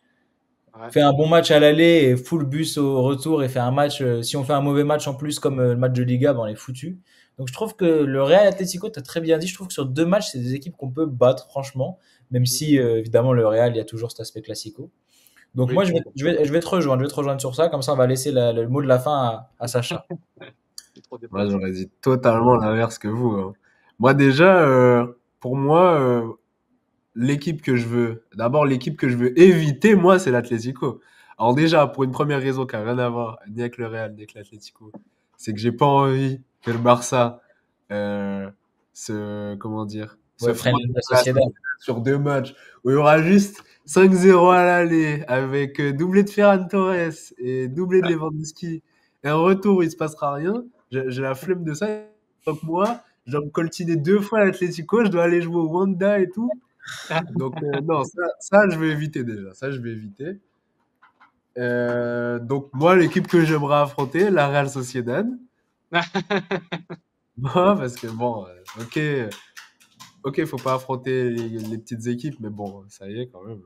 Ouais. Fait un bon match à l'aller et full bus au retour et fait un match. Si on fait un mauvais match en plus, comme le match de Liga, ben on est foutu. Donc je trouve que le Real Atlético, tu as très bien dit. Je trouve que sur deux matchs, c'est des équipes qu'on peut battre, franchement. Même si, évidemment, le Real, il y a toujours cet aspect classico. Donc Oui, moi, je vais te rejoindre. Je vais te rejoindre sur ça. Comme ça, on va laisser le mot de la fin à Sacha. c'est trop Moi, déplacé. j'aurais dit totalement l'inverse que vous, hein. Moi, déjà, pour moi, l'équipe que je veux éviter, moi, c'est l'Atlético. Alors déjà, pour une première raison qui n'a rien à voir ni avec le Real, ni avec l'Atlético, c'est que j'ai pas envie que le Barça comment dire, se Ouais, freine frotte la la Sociedad. sur deux matchs où il y aura juste 5-0 à l'aller avec doublé de Ferran Torres et doublé de Lewandowski et un retour où il se passera rien. J'ai la flemme de ça. Donc moi, je dois me coltiner 2 fois à l'Atlético, je dois aller jouer au Wanda et tout. Donc non, ça, je vais éviter déjà. Ça, je vais éviter. Donc moi, l'équipe que j'aimerais affronter, la Real Sociedad. Moi, parce que bon, ok, faut pas affronter les petites équipes, mais bon, ça y est quand même.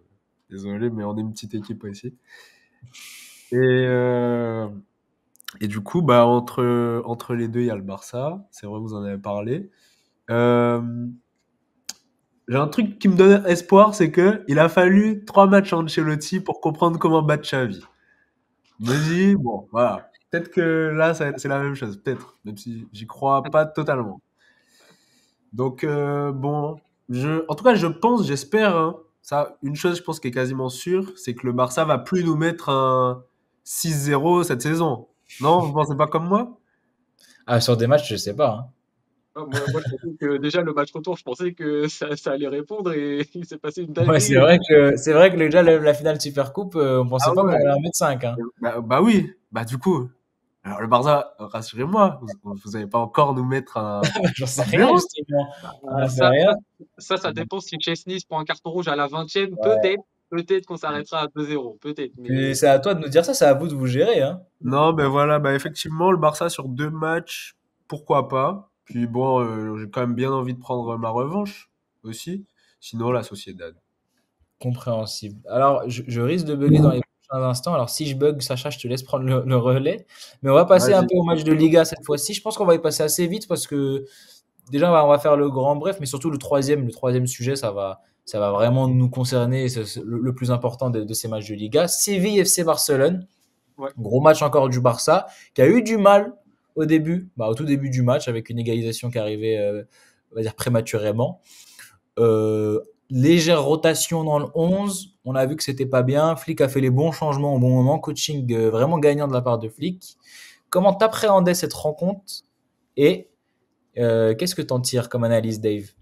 Désolé, mais on est une petite équipe aussi. Et, euh, et du coup, bah, entre les deux, il y a le Barça. C'est vrai, vous en avez parlé. Euh, j'ai un truc qui me donne espoir, c'est que il a fallu 3 matchs à Ancelotti pour comprendre comment battre Xavi. Je me dis, bon, voilà. Peut-être que là, c'est la même chose, peut-être, même si j'y crois pas totalement. Donc, bon, en tout cas, je pense, j'espère, hein, ça, une chose, je pense, qui est quasiment sûre, c'est que le Barça va plus nous mettre un 6-0 cette saison. Non, vous pensez pas comme moi? Ah, sur des matchs, je sais pas, hein. Ah, moi, je pensais que déjà le match retour, je pensais que ça allait répondre et il s'est passé une Ouais, dinguerie. c'est vrai que déjà la finale Super Coupe, on Ah pensait pas qu'on ouais. allait en mettre 5, hein. Bah oui, bah du coup, alors le Barça, rassurez-moi, vous allez pas encore nous mettre un J'en sais rien 0. justement. On Ah, n'en sait rien. ça dépend si Chesney se prend un carton rouge à la 20e. Ouais. Peut-être qu'on s'arrêtera à 2-0. Peut-être. Puis Mais c'est à toi de nous dire ça, c'est à vous de vous gérer, hein. Non, ben voilà, bah effectivement, le Barça sur 2 matchs, pourquoi pas. Puis bon, j'ai quand même bien envie de prendre ma revanche aussi. Sinon, la Sociedad. Compréhensible. Alors, je risque de bugger dans les prochains instants. Alors, si je bug, Sacha, je te laisse prendre le relais. Mais on va passer un Vas-y. peu au match de Liga cette fois-ci. Je pense qu'on va y passer assez vite parce que déjà, on va faire le grand bref, mais surtout le troisième sujet, ça va vraiment nous concerner. Et c'est le plus important de ces matchs de Liga. Séville FC Barcelone. ouais. Gros match encore du Barça, qui a eu du mal au début, au tout début du match, avec une égalisation qui arrivait, on va dire, prématurément. Euh, Légère rotation dans le 11. On a vu que c'était pas bien. Flick a fait les bons changements au bon moment. Coaching vraiment gagnant de la part de Flick. Comment t'appréhendais cette rencontre et qu'est-ce que t'en tires comme analyse, Dave?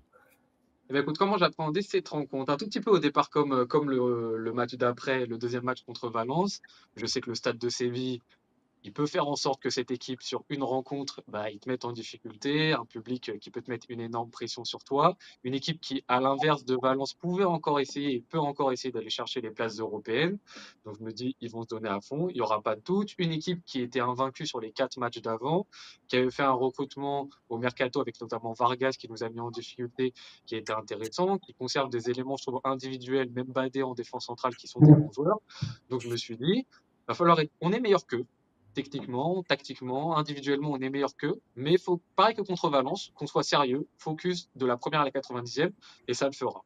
Eh ben, écoute, comment j'appréhendais cette rencontre? Un tout petit peu au départ, comme le match d'après, le deuxième match contre Valence. Je sais que le stade de Séville, il peut faire en sorte que cette équipe, sur une rencontre, bah, il te mette en difficulté, un public qui peut te mettre une énorme pression sur toi, une équipe qui, à l'inverse de Valence, pouvait encore essayer et peut encore essayer d'aller chercher les places européennes. Donc je me dis, ils vont se donner à fond, il n'y aura pas de doute. Une équipe qui était invaincue sur les 4 matchs d'avant, qui avait fait un recrutement au mercato avec notamment Vargas qui nous a mis en difficulté, qui était intéressant, qui conserve des éléments, je trouve, individuels, même Badé en défense centrale, qui sont des bons joueurs. Donc je me suis dit, va falloir on est meilleur qu'eux techniquement, tactiquement, individuellement, on est meilleur qu'eux. Mais il faut, pareil que contre Valence, qu'on soit sérieux, focus de la première à la 90e, et ça le fera.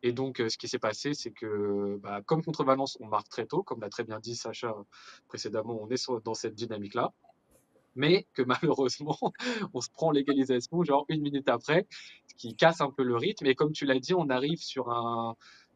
Et donc, ce qui s'est passé, c'est que, bah, comme contre Valence, on marque très tôt, comme l'a très bien dit Sacha précédemment, on est dans cette dynamique-là. Mais que malheureusement, on se prend l'égalisation, genre 1 minute après, ce qui casse un peu le rythme. Et comme tu l'as dit, on arrive sur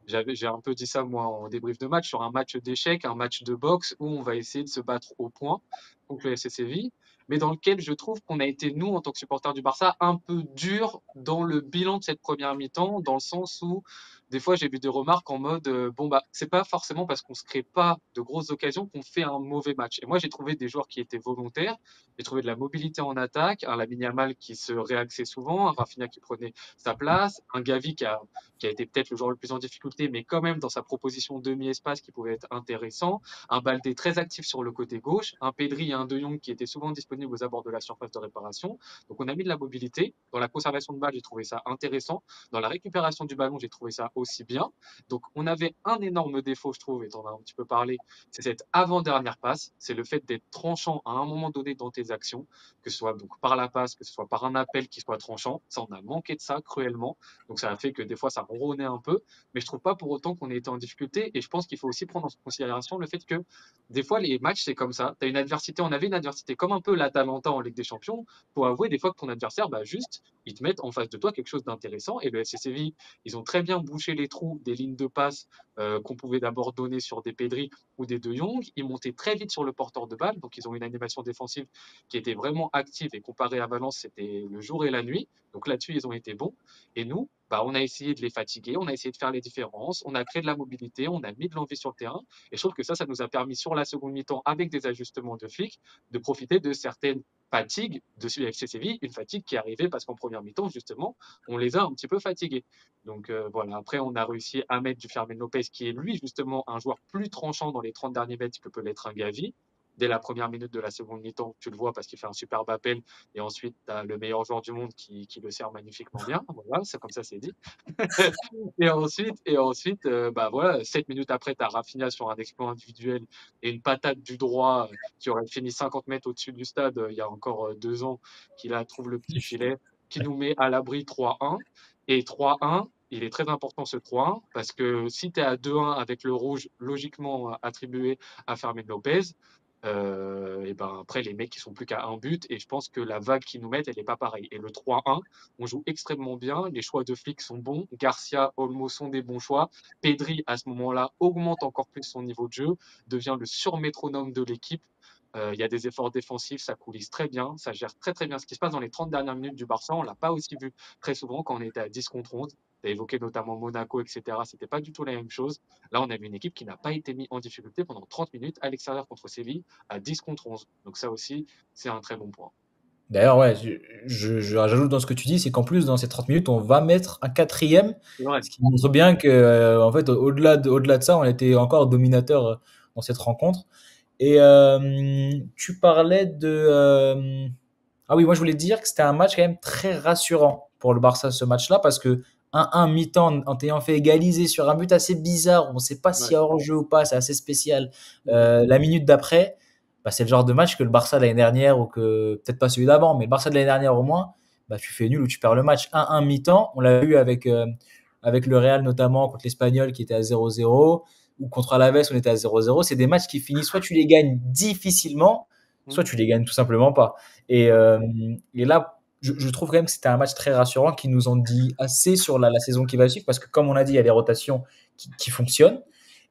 j'ai un peu dit ça moi en débrief de match, sur un match d'échecs, un match de boxe où on va essayer de se battre au point contre le FC Séville, mais dans lequel je trouve qu'on a été, nous, en tant que supporters du Barça, un peu dur dans le bilan de cette première mi-temps, dans le sens où des fois j'ai vu des remarques en mode bon bah c'est pas forcément parce qu'on se crée pas de grosses occasions qu'on fait un mauvais match. Et moi j'ai trouvé des joueurs qui étaient volontaires, j'ai trouvé de la mobilité en attaque, un Lamine Yamal qui se réaxait souvent, un Rafinha qui prenait sa place, un Gavi qui a été peut-être le joueur le plus en difficulté, mais quand même dans sa proposition demi-espace qui pouvait être intéressant, un Baldé très actif sur le côté gauche, un Pedri et un De Jong qui étaient souvent disponibles aux abords de la surface de réparation. Donc on a mis de la mobilité. Dans la conservation de balle, j'ai trouvé ça intéressant. Dans la récupération du ballon, j'ai trouvé ça aussi bien. Donc on avait un énorme défaut, je trouve, et tu en as un petit peu parlé, c'est cette avant-dernière passe, c'est le fait d'être tranchant à un moment donné dans tes actions, que ce soit donc par la passe, que ce soit par un appel qui soit tranchant. Ça, on a manqué de ça cruellement. Donc ça a fait que des fois, ça ronronnait un peu, mais je trouve pas pour autant qu'on ait été en difficulté. Et je pense qu'il faut aussi prendre en considération le fait que des fois, les matchs, c'est comme ça. T'as une adversité, on avait une adversité comme un peu l'Atalanta en Ligue des Champions. Faut avouer des fois que ton adversaire, bah, juste, ils te mettent en face de toi quelque chose d'intéressant. Et le FC Séville, ils ont très bien bouché les trous des lignes de passe qu'on pouvait d'abord donner sur des Pedri ou des De Jong. Ils montaient très vite sur le porteur de balle, donc ils ont une animation défensive qui était vraiment active. Et comparé à Valence, c'était le jour et la nuit. Donc là-dessus, ils ont été bons. Et nous, bah, on a essayé de les fatiguer, on a essayé de faire les différences, on a créé de la mobilité, on a mis de l'envie sur le terrain. Et je trouve que ça nous a permis sur la seconde mi-temps, avec des ajustements de flics, de profiter de certaines fatigues de FC Séville, une fatigue qui est arrivée parce qu'en première mi-temps, justement, on les a un petit peu fatigués. Donc voilà, après, on a réussi à mettre du Fermin Lopez, qui est lui, justement, un joueur plus tranchant dans les 30 derniers mètres que peut l'être un Gavi. Dès la première minute de la seconde mi-temps, tu le vois parce qu'il fait un superbe appel. Et ensuite, tu as le meilleur joueur du monde qui le sert magnifiquement bien. Voilà, c'est comme ça, c'est dit. Et ensuite bah voilà, 7 minutes après, tu as Rafinha sur un exploit individuel et une patate du droit qui aurait fini 50 mètres au-dessus du stade il y a encore 2 ans, qui là trouve le petit filet, qui nous met à l'abri 3-1. Et 3-1, il est très important ce 3-1 parce que si tu es à 2-1 avec le rouge logiquement attribué à Fermin Lopez, et ben après les mecs ils sont plus qu'à un but et je pense que la vague qu'ils nous mettent elle est pas pareille. Et le 3-1, on joue extrêmement bien, les choix de flics sont bons, Garcia, Olmo sont des bons choix, Pedri à ce moment-là augmente encore plus son niveau de jeu, devient le surmétronome de l'équipe. Il y a des efforts défensifs, ça coulisse très bien, ça gère très très bien ce qui se passe dans les 30 dernières minutes du Barça. On l'a pas aussi vu très souvent quand on était à 10 contre 11. Tu as évoqué notamment Monaco, etc. C'était pas du tout la même chose. Là, on a vu une équipe qui n'a pas été mise en difficulté pendant 30 minutes à l'extérieur contre Séville à 10 contre 11. Donc ça aussi, c'est un très bon point. D'ailleurs, ouais, j'ajoute dans ce que tu dis, c'est qu'en plus, dans ces 30 minutes, on va mettre un quatrième, C'est vrai. ce qui montre bien que, en fait, au-delà de ça, on était encore dominateur dans cette rencontre. Et tu parlais de. Ah oui, moi je voulais te dire que c'était un match quand même très rassurant pour le Barça ce match-là parce que 1-1 mi-temps en t'ayant fait égaliser sur un but assez bizarre, on ne sait pas s'il Ouais. y a hors-jeu ou pas, c'est assez spécial. La minute d'après, bah, c'est le genre de match que le Barça de l'année dernière ou que peut-être pas celui d'avant, mais le Barça de l'année dernière au moins, bah, tu fais nul ou tu perds le match 1-1 mi-temps. On l'a vu avec le Real notamment contre l'Espagnol qui était à 0-0 ou contre Alaves on était à 0-0. C'est des matchs qui finissent soit tu les gagnes difficilement, soit tu les gagnes tout simplement pas. Et, Ouais. euh, et là, je trouve quand même que c'était un match très rassurant qui nous en dit assez sur la saison qui va suivre parce que, comme on a dit, il y a des rotations qui fonctionnent.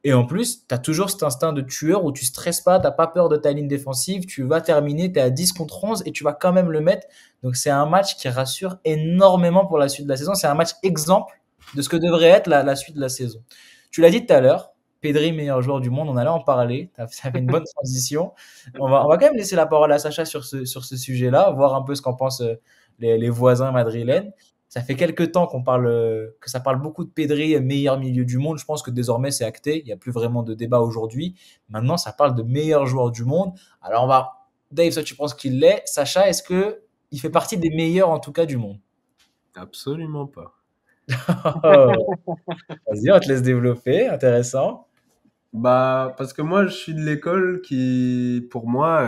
Et en plus, tu as toujours cet instinct de tueur où tu stresses pas, tu n'as pas peur de ta ligne défensive, tu vas terminer, tu es à 10 contre 11 et tu vas quand même le mettre. Donc, c'est un match qui rassure énormément pour la suite de la saison. C'est un match exemple de ce que devrait être la suite de la saison. Tu l'as dit tout à l'heure, Pedri, meilleur joueur du monde, on allait en parler. Ça fait une bonne transition. On va quand même laisser la parole à Sacha sur ce sujet-là, voir un peu ce qu'en pensent les voisins madrilènes. Ça fait quelques temps que ça parle beaucoup de Pedri, meilleur milieu du monde. Je pense que désormais c'est acté. Il n'y a plus vraiment de débat aujourd'hui. Maintenant, ça parle de meilleur joueur du monde. Alors Dave, toi tu penses qu'il l'est. Sacha, est-ce que il fait partie des meilleurs en tout cas du monde? Absolument pas. Vas-y, on te laisse développer. Intéressant. Bah, parce que moi, je suis de l'école qui, pour moi,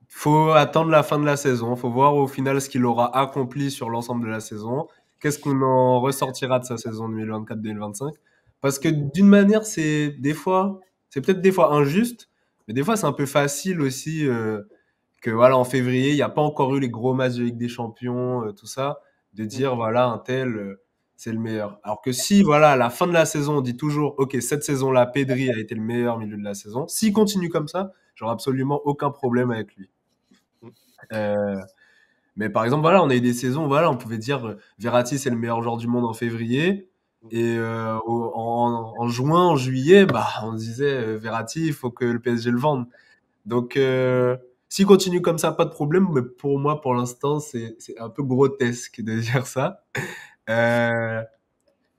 faut attendre la fin de la saison. Faut voir au final ce qu'il aura accompli sur l'ensemble de la saison. Qu'est-ce qu'on en ressortira de sa saison 2024-2025? Parce que d'une manière, c'est peut-être des fois injuste, mais des fois c'est un peu facile aussi que voilà en février, il n'y a pas encore eu les gros matchs de Ligue des Champions, tout ça, de dire voilà un tel c'est le meilleur. Alors que si voilà à la fin de la saison, on dit toujours ok cette saison-là, Pedri a été le meilleur milieu de la saison. S'il continue comme ça, j'aurai absolument aucun problème avec lui. Euh, mais par exemple, voilà, on a eu des saisons, voilà, on pouvait dire Verratti c'est le meilleur joueur du monde en février. Et en juin, en juillet, bah, on disait Verratti, il faut que le PSG le vende. Donc, s'il continue comme ça, pas de problème. Mais pour moi, pour l'instant, c'est un peu grotesque de dire ça. Euh,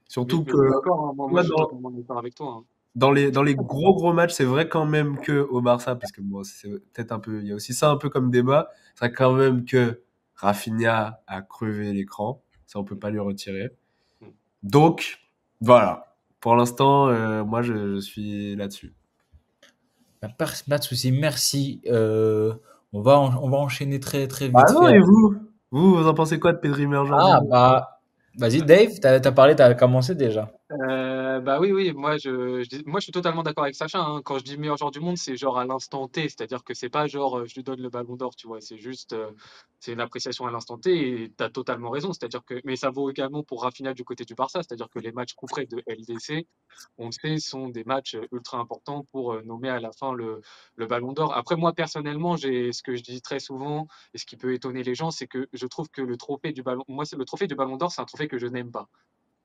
surtout Mais que je suis d'accord, hein. Moi, moi, je suis totalement d'accord avec toi, hein. dans les gros matchs, c'est vrai quand même que au Barça, parce que bon, c'est peut-être un peu, il y a aussi ça un peu comme débat. C'est vrai quand même que Rafinha a crevé l'écran, ça on peut pas lui retirer. Donc voilà, pour l'instant, moi je suis là-dessus. Pas de souci, merci. On va enchaîner très très Ah vite non, fait. et vous en pensez quoi de Pedri meilleur joueur du Ah monde? bah, vas-y Dave, t'as parlé, t'as commencé déjà. Bah oui, oui, moi je suis totalement d'accord avec Sacha, hein. Quand je dis meilleur joueur du monde, c'est genre à l'instant T, c'est-à-dire que c'est pas genre je lui donne le ballon d'or, tu vois, c'est juste c'est une appréciation à l'instant T et t'as totalement raison, c'est-à-dire que mais ça vaut également pour Rafinha du côté du Barça, c'est-à-dire que les matchs couperets de LDC, on le sait, sont des matchs ultra importants pour nommer à la fin le ballon d'or. Après moi personnellement, j'ai ce que je dis très souvent et ce qui peut étonner les gens, c'est que je trouve que le trophée du ballon, moi c'est le trophée du ballon d'or, c'est un trophée que je n'aime pas.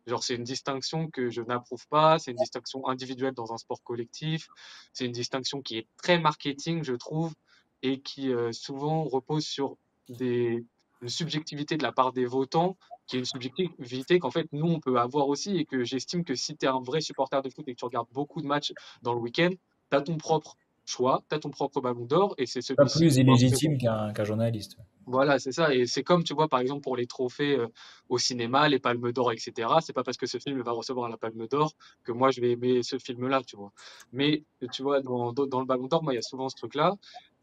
Genre, c'est une distinction que je n'approuve pas, c'est une distinction individuelle dans un sport collectif, c'est une distinction qui est très marketing, je trouve, et qui souvent repose sur des, une subjectivité de la part des votants, qui est une subjectivité qu'en fait, nous, on peut avoir aussi, et que j'estime que si tu es un vrai supporter de foot et que tu regardes beaucoup de matchs dans le week-end, tu as ton propre choix, tu as ton propre ballon d'or, et c'est Pas celui-ci plus qui va illégitime qu'un journaliste. voilà, c'est ça. Et c'est comme, tu vois, par exemple, pour les trophées au cinéma, les Palmes d'Or, etc. C'est pas parce que ce film va recevoir la Palme d'Or que moi, je vais aimer ce film-là, tu vois. Mais, tu vois, dans le Ballon d'Or, moi, il y a souvent ce truc-là.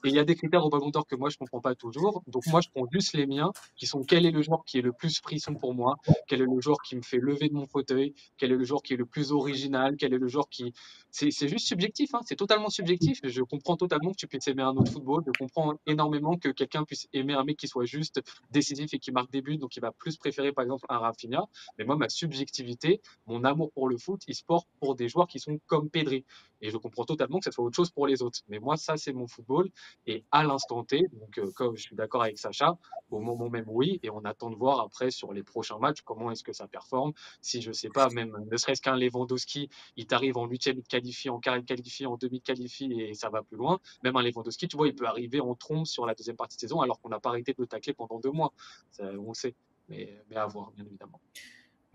Et il y a des critères au Ballon d'Or que moi, je comprends pas toujours. Donc, moi, je prends juste les miens, qui sont quel est le joueur qui est le plus frisson pour moi, quel est le joueur qui me fait lever de mon fauteuil, quel est le joueur qui est le plus original, quel est le joueur qui... C'est juste subjectif, hein, c'est totalement subjectif. Je comprends totalement que tu puisses aimer un autre football. Je comprends énormément que quelqu'un puisse aimer un mec qui soit juste décisif et qui marque des buts, donc il va plus préférer par exemple un Rafinha. Mais moi, ma subjectivité, mon amour pour le foot, il se porte pour des joueurs qui sont comme Pedri. Et je comprends totalement que ça soit autre chose pour les autres. Mais moi, ça, c'est mon football. Et à l'instant T, donc comme je suis d'accord avec Sacha, au moment même, oui. Et on attend de voir après sur les prochains matchs comment est-ce que ça performe. Si je sais pas, même ne serait-ce qu'un Lewandowski, il t'arrive en huitième de qualifie, en quart de qualifie, en demi de qualifie et ça va plus loin. Même un Lewandowski, tu vois, il peut arriver en trombe sur la deuxième partie de saison alors qu'on n'a pas arrêté de le tacler pendant 2 mois. Ça, on le sait. Mais à voir, bien évidemment.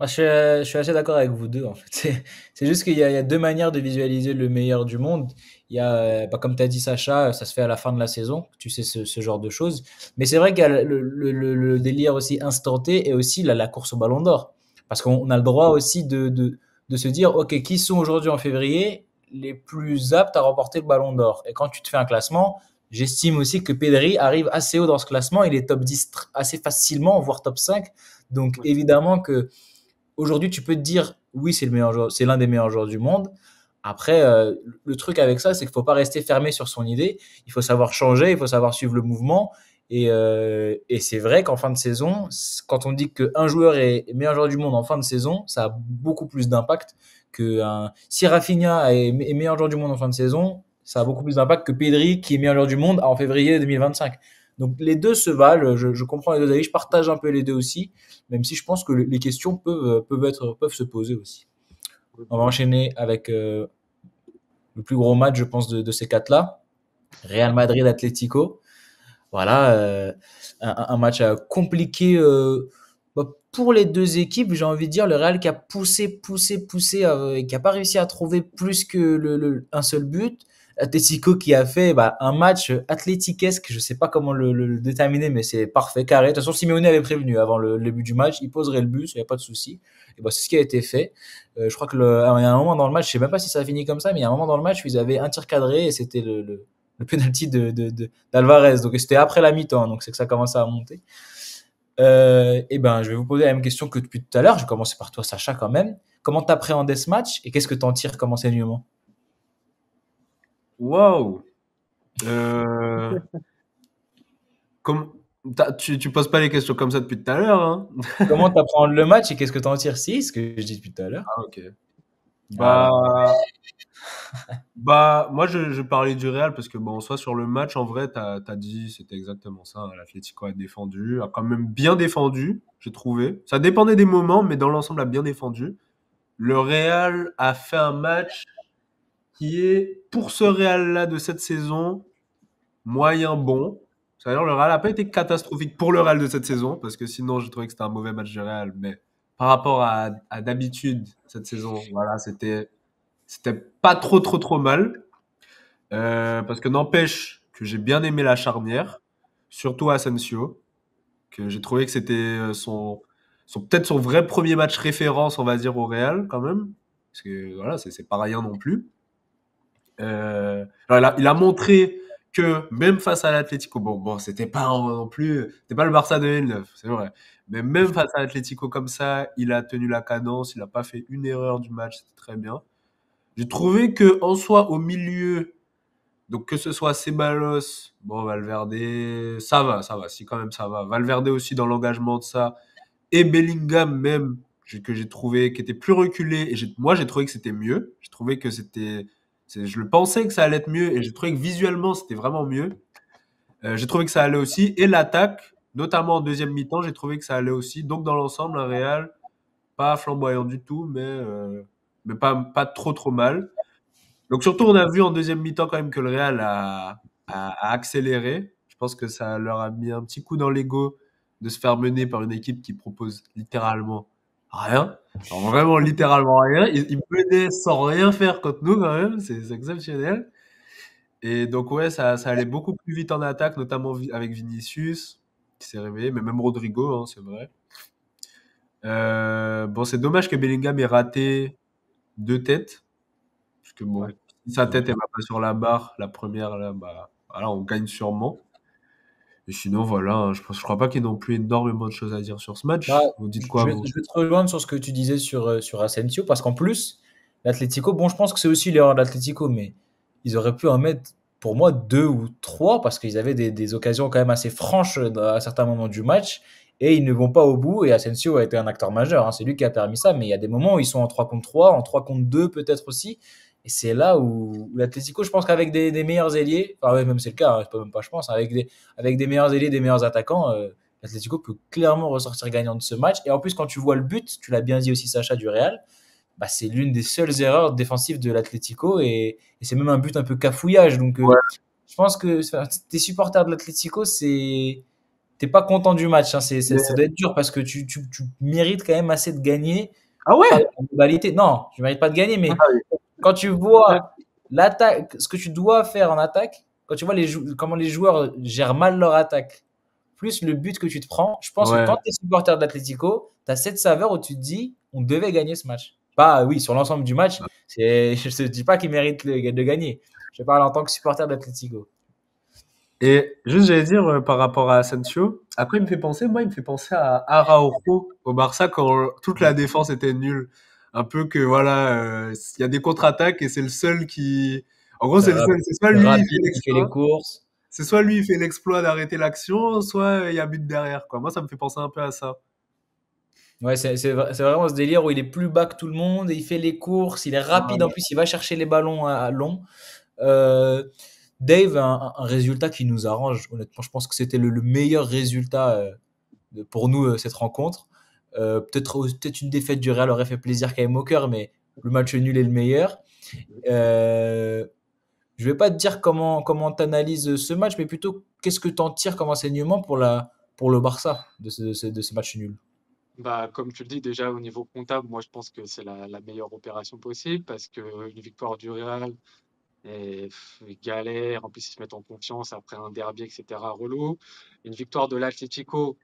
Moi, je suis assez d'accord avec vous deux, en fait. C'est juste qu'il y a deux manières de visualiser le meilleur du monde. Il y a, comme tu as dit, Sacha, ça se fait à la fin de la saison, tu sais, ce genre de choses. Mais c'est vrai qu'il y a le délire aussi instanté et aussi la course au ballon d'or. Parce qu'on a le droit aussi de se dire, OK, qui sont aujourd'hui en février les plus aptes à remporter le ballon d'or? Et quand tu te fais un classement, j'estime aussi que Pedri arrive assez haut dans ce classement. Il est top 10 assez facilement, voire top 5. Donc, Ouais. évidemment que aujourd'hui, tu peux te dire, oui, c'est le meilleur joueur, c'est l'un des meilleurs joueurs du monde. Après, le truc avec ça, c'est qu'il ne faut pas rester fermé sur son idée. Il faut savoir changer, il faut savoir suivre le mouvement. Et c'est vrai qu'en fin de saison, quand on dit qu'un joueur est meilleur joueur du monde en fin de saison, ça a beaucoup plus d'impact si Rafinha est meilleur joueur du monde en fin de saison, ça a beaucoup plus d'impact que Pedri qui est meilleur joueur du monde en février 2025. Donc les deux se valent, je comprends les deux avis, je partage un peu les deux aussi, même si je pense que les questions peuvent se poser aussi. On va enchaîner avec le plus gros match, je pense, de ces quatre-là. Real Madrid-Atlético. Voilà, un match compliqué pour les deux équipes. J'ai envie de dire le Real qui a poussé et qui a pas réussi à trouver plus que un seul but. Atlético qui a fait un match athlétiquesque, je sais pas comment le déterminer, mais c'est parfait, carré. De toute façon, Simeone avait prévenu avant le début du match, il poserait le but, il n'y a pas de souci. Et c'est ce qui a été fait. Je crois que il y a un moment dans le match, je sais même pas si ça a fini comme ça, mais il y a un moment dans le match où ils avaient un tir cadré et c'était le penalty d'Alvarez. Donc c'était après la mi-temps, donc c'est que ça commençait à monter. Je vais vous poser la même question que depuis tout à l'heure. Je vais commencer par toi, Sacha, quand même. Comment t'appréhendais ce match et qu'est-ce que t'en tires comme enseignement? Waouh! Tu poses pas les questions comme ça depuis tout à l'heure, hein? Comment t'appréhendes le match et qu'est-ce que t'en tires? Si, ce que je dis depuis tout à l'heure. Ah, ok. Voilà. Moi, je parlais du Real parce que, bon, soit sur le match, en vrai, t'as dit, c'était exactement ça, hein. L'Atlético a défendu, a quand même bien défendu, j'ai trouvé. Ça dépendait des moments, mais dans l'ensemble, a bien défendu. Le Real a fait un match qui est, pour ce Real-là de cette saison, moyen bon. C'est-à-dire, le Real n'a pas été catastrophique pour le Real de cette saison, parce que sinon, j'ai trouvé que c'était un mauvais match du Real, mais par rapport à d'habitude, cette saison, voilà, c'était pas trop mal. Parce que n'empêche que j'ai bien aimé la charnière, surtout Asensio, que j'ai trouvé que c'était peut-être son vrai premier match référence, on va dire, au Real, quand même. Parce que voilà, c'est pas rien non plus. Alors, il a montré que même face à l'Atlético, bon, c'était pas non plus, c'était pas le Barça de 2009, c'est vrai. Mais même face à l'Atlético comme ça, il a tenu la cadence, il a pas fait une erreur du match, c'était très bien. J'ai trouvé que en soi, au milieu, donc que ce soit Ceballos, bon, Valverde, ça va, si quand même ça va. Valverde aussi dans l'engagement de ça, et Bellingham même, que j'ai trouvé, qui était plus reculé, et moi j'ai trouvé que c'était mieux. J'ai trouvé que je le pensais que ça allait être mieux, et j'ai trouvé que visuellement c'était vraiment mieux. J'ai trouvé que ça allait aussi, et l'attaque, notamment en deuxième mi-temps, j'ai trouvé que ça allait aussi. Donc dans l'ensemble, un Real pas flamboyant du tout, mais pas trop mal. Donc surtout, on a vu en deuxième mi-temps quand même que le Real a accéléré. Je pense que ça leur a mis un petit coup dans l'ego de se faire mener par une équipe qui propose littéralement rien. Alors vraiment littéralement rien. Ils menaient sans rien faire contre nous quand même. C'est exceptionnel. Et donc ouais, ça allait beaucoup plus vite en attaque, notamment avec Vinicius qui s'est réveillé, mais même Rodrigo, hein, c'est vrai. Bon, c'est dommage que Bellingham ait raté 2 têtes. Parce que bon, Ouais. si sa tête elle va pas sur la barre, la première là, voilà, on gagne sûrement. Et sinon, voilà, hein, je crois pas qu'il y ait non plus énormément de choses à dire sur ce match. Vous dites quoi, vous? Je vais te rejoindre sur ce que tu disais sur Asensio, parce qu'en plus, l'Atlético, bon, je pense que c'est aussi l'erreur de l'Atlético, mais ils auraient pu en mettre, pour moi, deux ou trois, parce qu'ils avaient des occasions quand même assez franches à certains moments du match, et ils ne vont pas au bout, et Asensio a été un acteur majeur, hein, c'est lui qui a permis ça, mais il y a des moments où ils sont en 3 contre 3, en 3 contre 2 peut-être aussi, et c'est là où l'Atlético, je pense qu'avec des meilleurs ailiers, enfin ouais, même c'est le cas, hein, c'est pas même pas je pense, hein, avec des meilleurs ailiers, des meilleurs attaquants, l'Atlético peut clairement ressortir gagnant de ce match. Et en plus, quand tu vois le but, tu l'as bien dit aussi, Sacha, du Real, c'est l'une des seules erreurs défensives de l'Atlético et c'est même un but un peu cafouillage. Donc, Ouais. je pense que t'es supporter de l'Atlético, t'es pas content du match. Hein. Ça doit être dur parce que tu mérites quand même assez de gagner. Ah Pas ouais? en globalité. Non, tu mérites pas de gagner, mais Ah oui. quand tu vois l'attaque, ce que tu dois faire en attaque, quand tu vois comment les joueurs gèrent mal leur attaque, plus le but que tu te prends, je pense que Ouais. quand tu es supporter de l'Atlético, tu as cette saveur où tu te dis on devait gagner ce match. Pas, oui, sur l'ensemble du match, je ne te dis pas qu'ils méritent de gagner. Je parle en tant que supporter de l'Atlético. Et juste, j'allais dire par rapport à Asensio, après, il me fait penser à Araujo au Barça quand toute la défense était nulle. Un peu que voilà, il y a des contre-attaques et c'est le seul qui. En gros, c'est le seul, c'est soit C'est lui, il rapide, fait il fait les l'exploit. courses. c'est soit lui, il fait l'exploit d'arrêter l'action, soit il y a but derrière, quoi. Moi, ça me fait penser un peu à ça. Ouais, c'est vraiment ce délire où il est plus bas que tout le monde, et il fait les courses, il est rapide en Voilà. plus, il va chercher les ballons à long. Euh, Dave, un résultat qui nous arrange. Honnêtement, je pense que c'était le meilleur résultat pour nous cette rencontre. Peut-être une défaite du Real aurait fait plaisir quand même au cœur, mais le match nul est le meilleur. Euh, je vais pas te dire comment tu analyses ce match, mais plutôt qu'est-ce que tu en tires comme enseignement pour le Barça de ce match nul. Bah, comme tu le dis, déjà au niveau comptable, moi je pense que c'est la meilleure opération possible parce que une victoire du Real et galère, en plus ils se mettent en confiance après un derby, etc. relou. Une victoire de l'Atlético,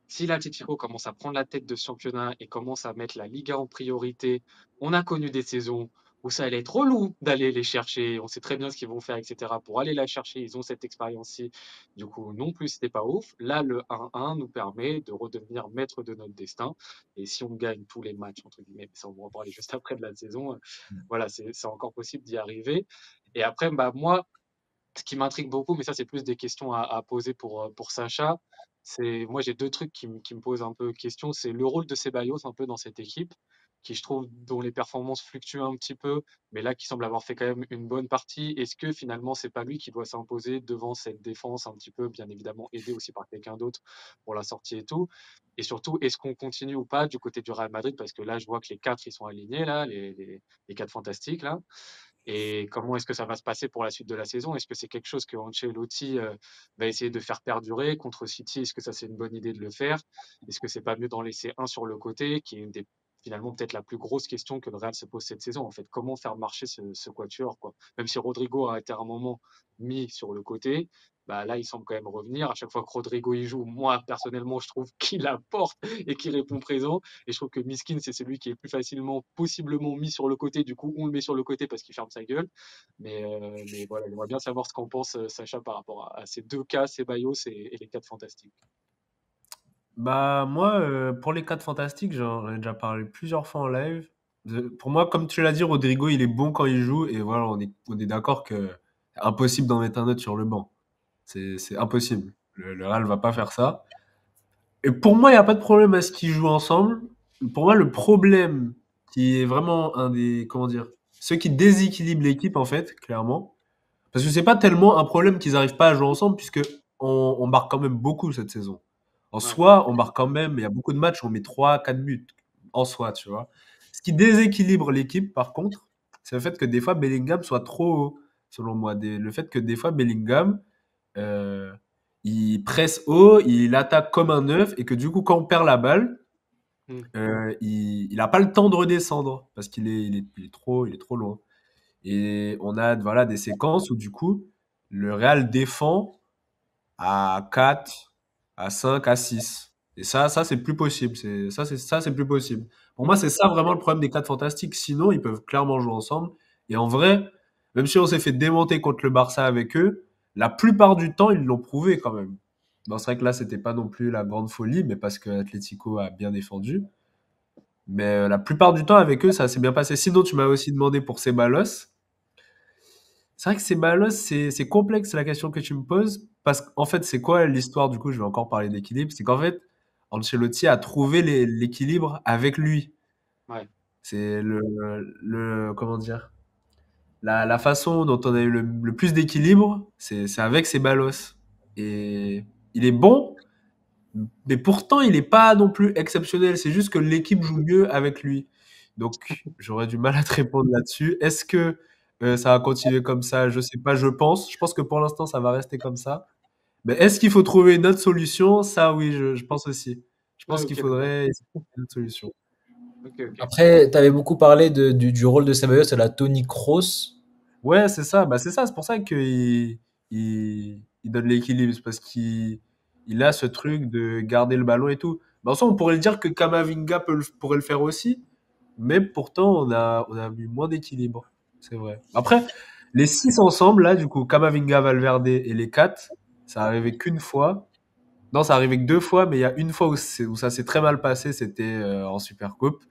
si l'Atlético commence à prendre la tête de ce championnat et commence à mettre la Liga en priorité, on a connu des saisons où ça allait être relou d'aller les chercher. On sait très bien ce qu'ils vont faire, etc. pour aller la chercher. Ils ont cette expérience-ci. Du coup, non plus, c'était pas ouf. Là, le 1-1 nous permet de redevenir maître de notre destin. Et si on gagne tous les matchs, entre guillemets, ça on va en parler juste après de la saison, voilà, c'est encore possible d'y arriver. Et après, bah, moi, ce qui m'intrigue beaucoup, mais ça, c'est plus des questions à poser pour Sacha. C'est, moi, j'ai deux trucs qui me posent un peu question. C'est le rôle de Ceballos un peu dans cette équipe, qui je trouve dont les performances fluctuent un petit peu, mais là qui semble avoir fait quand même une bonne partie. Est-ce que finalement c'est pas lui qui doit s'imposer devant cette défense un petit peu, bien évidemment aidé aussi par quelqu'un d'autre pour la sortie et tout. Et surtout, est-ce qu'on continue ou pas du côté du Real Madrid, parce que là je vois que les quatre ils sont alignés là, les quatre fantastiques là. Et comment est-ce que ça va se passer pour la suite de la saison? Est-ce que c'est quelque chose que Ancelotti va essayer de faire perdurer contre City? Est-ce que ça c'est une bonne idée de le faire? Est-ce que c'est pas mieux d'en laisser un sur le côté, qui est une des finalement peut-être la plus grosse question que le Real se pose cette saison en fait? Comment faire marcher ce quatuor quoi? Même si Rodrigo a été à un moment mis sur le côté, bah là il semble quand même revenir. À chaque fois que Rodrigo y joue, moi personnellement je trouve qu'il apporte et qu'il répond présent. Et je trouve que Miskin, c'est celui qui est plus facilement, possiblement mis sur le côté. Du coup, on le met sur le côté parce qu'il ferme sa gueule. Mais voilà, j'aimerais bien savoir ce qu'en pense Sacha par rapport à ces deux cas, Ceballos et les quatre fantastiques. Bah, moi, pour les 4 fantastiques, j'en ai déjà parlé plusieurs fois en live. Pour moi, comme tu l'as dit, Rodrigo, il est bon quand il joue. Et voilà, on est d'accord que c'est impossible d'en mettre un autre sur le banc. C'est impossible. Le Real va pas faire ça. Et pour moi, il n'y a pas de problème à ce qu'ils jouent ensemble. Pour moi, le problème qui est vraiment un des, comment dire, ce qui déséquilibre l'équipe, en fait, clairement. Parce que c'est pas tellement un problème qu'ils n'arrivent pas à jouer ensemble, puisque on marque quand même beaucoup cette saison. En Ouais, soi, on marque quand même, il y a beaucoup de matchs, on met 3, 4 buts en soi, tu vois. Ce qui déséquilibre l'équipe, par contre, c'est le fait que des fois Bellingham soit trop haut, selon moi. Le fait que des fois Bellingham, euh, il presse haut, il attaque comme un neuf, et que du coup, quand on perd la balle, mm, il n'a pas le temps de redescendre, parce qu'il est trop loin. Et on a voilà, des séquences où du coup, le Real défend à 4, à 5, à 6. Et ça c'est plus possible. Ça, c'est plus possible. Pour moi, mm. c'est ça vraiment le problème des 4 fantastiques. Sinon, ils peuvent clairement jouer ensemble. Et en vrai, même si on s'est fait démonter contre le Barça avec eux, la plupart du temps, ils l'ont prouvé quand même. Bon, c'est vrai que là, c'était pas non plus la grande folie, mais parce que Atlético a bien défendu. Mais la plupart du temps, avec eux, ça s'est bien passé. Sinon, tu m'as aussi demandé pour Ceballos. C'est vrai que Ceballos, c'est complexe la question que tu me poses, parce qu'en fait, c'est quoi l'histoire, du coup, je vais encore parler d'équilibre, c'est qu'en fait, Ancelotti a trouvé l'équilibre avec lui. Ouais. C'est comment dire, la façon dont on a eu le plus d'équilibre, c'est avec Ceballos. Et il est bon, mais pourtant, il n'est pas non plus exceptionnel. C'est juste que l'équipe joue mieux avec lui. Donc, j'aurais du mal à te répondre là-dessus. Est-ce que ça va continuer comme ça? Je sais pas, je pense. Je pense que pour l'instant, ça va rester comme ça. Mais est-ce qu'il faut trouver une autre solution? Ça, oui, je pense aussi. Je Ouais, pense qu'il ok, d'accord. faudrait essayer une autre solution. Ok, ok. Après, tu avais beaucoup parlé du rôle de Ceballos à la Tony Kroos. Ouais, c'est ça. Bah, c'est ça. C'est pour ça qu'il donne l'équilibre. C'est parce qu'il a ce truc de garder le ballon et tout. Mais en soi, on pourrait le dire que Kamavinga pourrait le faire aussi. Mais pourtant, on a eu moins d'équilibre. C'est vrai. Après, les 6 ensemble, là, du coup, Kamavinga, Valverde et les 4, ça arrivait qu'une fois. Non, ça arrivait que 2 fois, mais il y a une fois où ça s'est très mal passé, c'était en Super Coupe.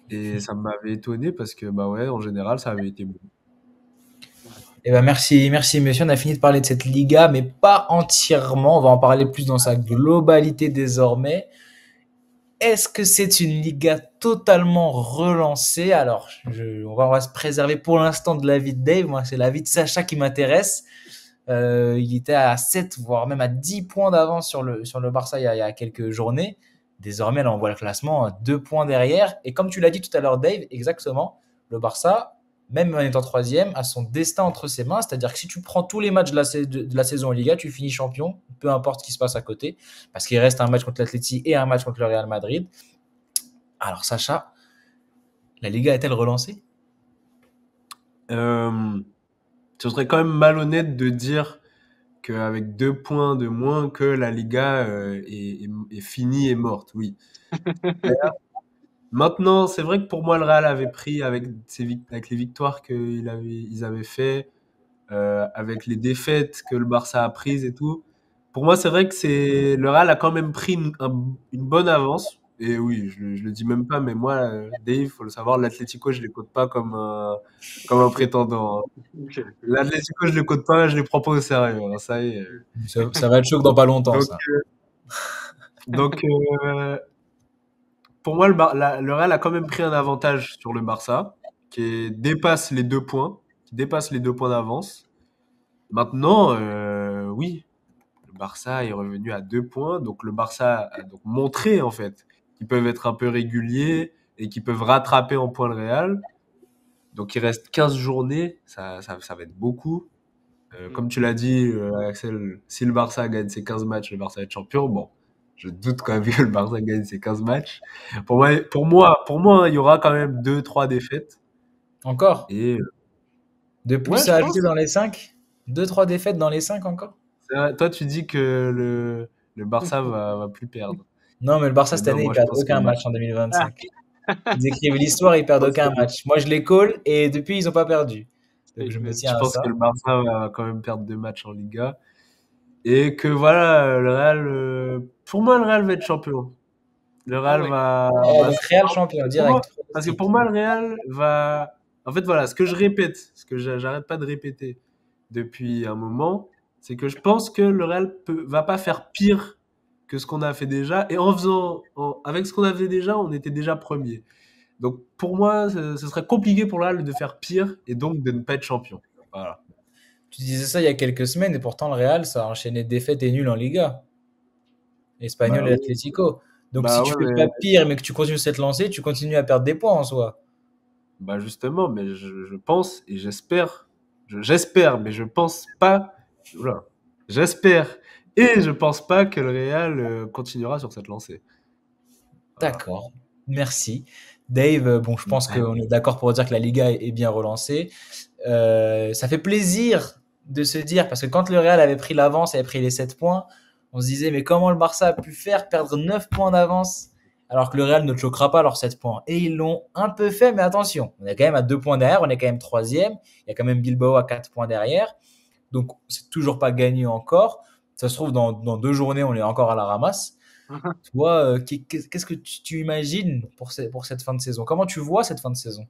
Et ça m'avait étonné parce que, bah ouais, en général, ça avait été bon. Ouais. Eh ben merci messieurs. On a fini de parler de cette Liga, mais pas entièrement. On va en parler plus dans sa globalité désormais. Est-ce que c'est une Liga totalement relancée? Alors, on va se préserver pour l'instant de l'avis de Dave. Moi, c'est l'avis de Sacha qui m'intéresse. Il était à 7, voire même à 10 points d'avance sur le Barça il y a quelques journées. Désormais, là, on voit le classement à 2 points derrière. Et comme tu l'as dit tout à l'heure, Dave, exactement, le Barça, même en étant troisième, a son destin entre ses mains. C'est-à-dire que si tu prends tous les matchs de la saison en Liga, tu finis champion, peu importe ce qui se passe à côté. Parce qu'il reste un match contre l'Atleti et un match contre le Real Madrid. Alors, Sacha, la Liga est-elle relancée? Euh, Ce serait quand même malhonnête de dire qu'avec 2 points de moins que la Liga est finie et morte, oui. Maintenant, c'est vrai que pour moi, le Real avait pris avec les victoires ils avaient fait, avec les défaites que le Barça a prises et tout. Pour moi, c'est vrai que le Real a quand même pris une bonne avance. Et oui, je le dis même pas, mais moi, Dave, faut le savoir, l'Atlético, je les cote pas comme un prétendant, hein. Ok. L'Atlético, je le cote pas, je les prends pas au sérieux, hein, ça y est. Ça va être chaud dans pas longtemps, Donc, ça. donc, pour moi, le Real a quand même pris un avantage sur le Barça, dépasse les 2 points, qui dépasse les 2 points d'avance. Maintenant, oui, le Barça est revenu à 2 points, donc le Barça a donc montré en fait qu'ils peuvent être un peu réguliers et qu'ils peuvent rattraper en points le Real. Donc il reste 15 journées, ça va être beaucoup. Mm. Comme tu l'as dit, Axel, si le Barça gagne ses 15 matchs, le Barça va être champion. Bon, je doute quand même que le Barça gagne ses 15 matchs. Pour moi, il y aura quand même deux, trois défaites. Encore? Et De ouais, plus je à ajouter pense. dans les 5? Deux, trois défaites dans les 5 encore? Toi, tu dis que le Barça va plus perdre. Non, mais le Barça, Mais cette non, année, ils moi, je perdent pense que aucun le match en Ah, 2025. Ils écrivent l'histoire, ils perdent pense que aucun match. Moi, je les call et depuis, ils n'ont pas perdu. Donc, je me statement. je tiens à pense ça. que le Barça va quand même perdre 2 matchs en Liga. Et que voilà, le Real, pour moi, le Real va être champion. Le Ah Real ouais. Oh, va donc se Real champion, pour moi, direct, parce que pronostic. pour moi, le Real va. En fait, voilà, ce que je répète, ce que j'arrête pas de répéter depuis un moment, c'est que je pense que le Real va pas faire pire que ce qu'on a fait déjà. Et avec ce qu'on a fait déjà, on était déjà premier. Donc pour moi, ce serait compliqué pour le Real de faire pire et donc de ne pas être champion. Voilà. Tu disais ça il y a quelques semaines et pourtant, le Real, ça a enchaîné défaites et nuls en Liga. Espagnol Bah et oui. Atlético. Donc, si Bah tu ouais, fais mais pas pire, mais que tu continues cette lancée, tu continues à perdre des points en soi. bah justement, mais je pense et j'espère, j'espère, mais je pense pas. Oula. J'espère et je pense pas que le Real continuera sur cette lancée. Voilà. D'accord, merci. Dave, bon, je pense Ouais. qu'on est d'accord pour dire que la Liga est bien relancée. Ça fait plaisir de se dire, parce que quand le Real avait pris l'avance, avait pris les 7 points, on se disait, mais comment le Barça a pu faire perdre 9 points d'avance alors que le Real ne choquera pas leurs 7 points. Et ils l'ont un peu fait, mais attention, on est quand même à 2 points derrière, on est quand même troisième. Il y a quand même Bilbao à 4 points derrière. Donc, c'est toujours pas gagné encore. Ça se trouve, dans 2 journées, on est encore à la ramasse. Toi, qu'est-ce que tu imagines pour cette fin de saison? Comment tu vois cette fin de saison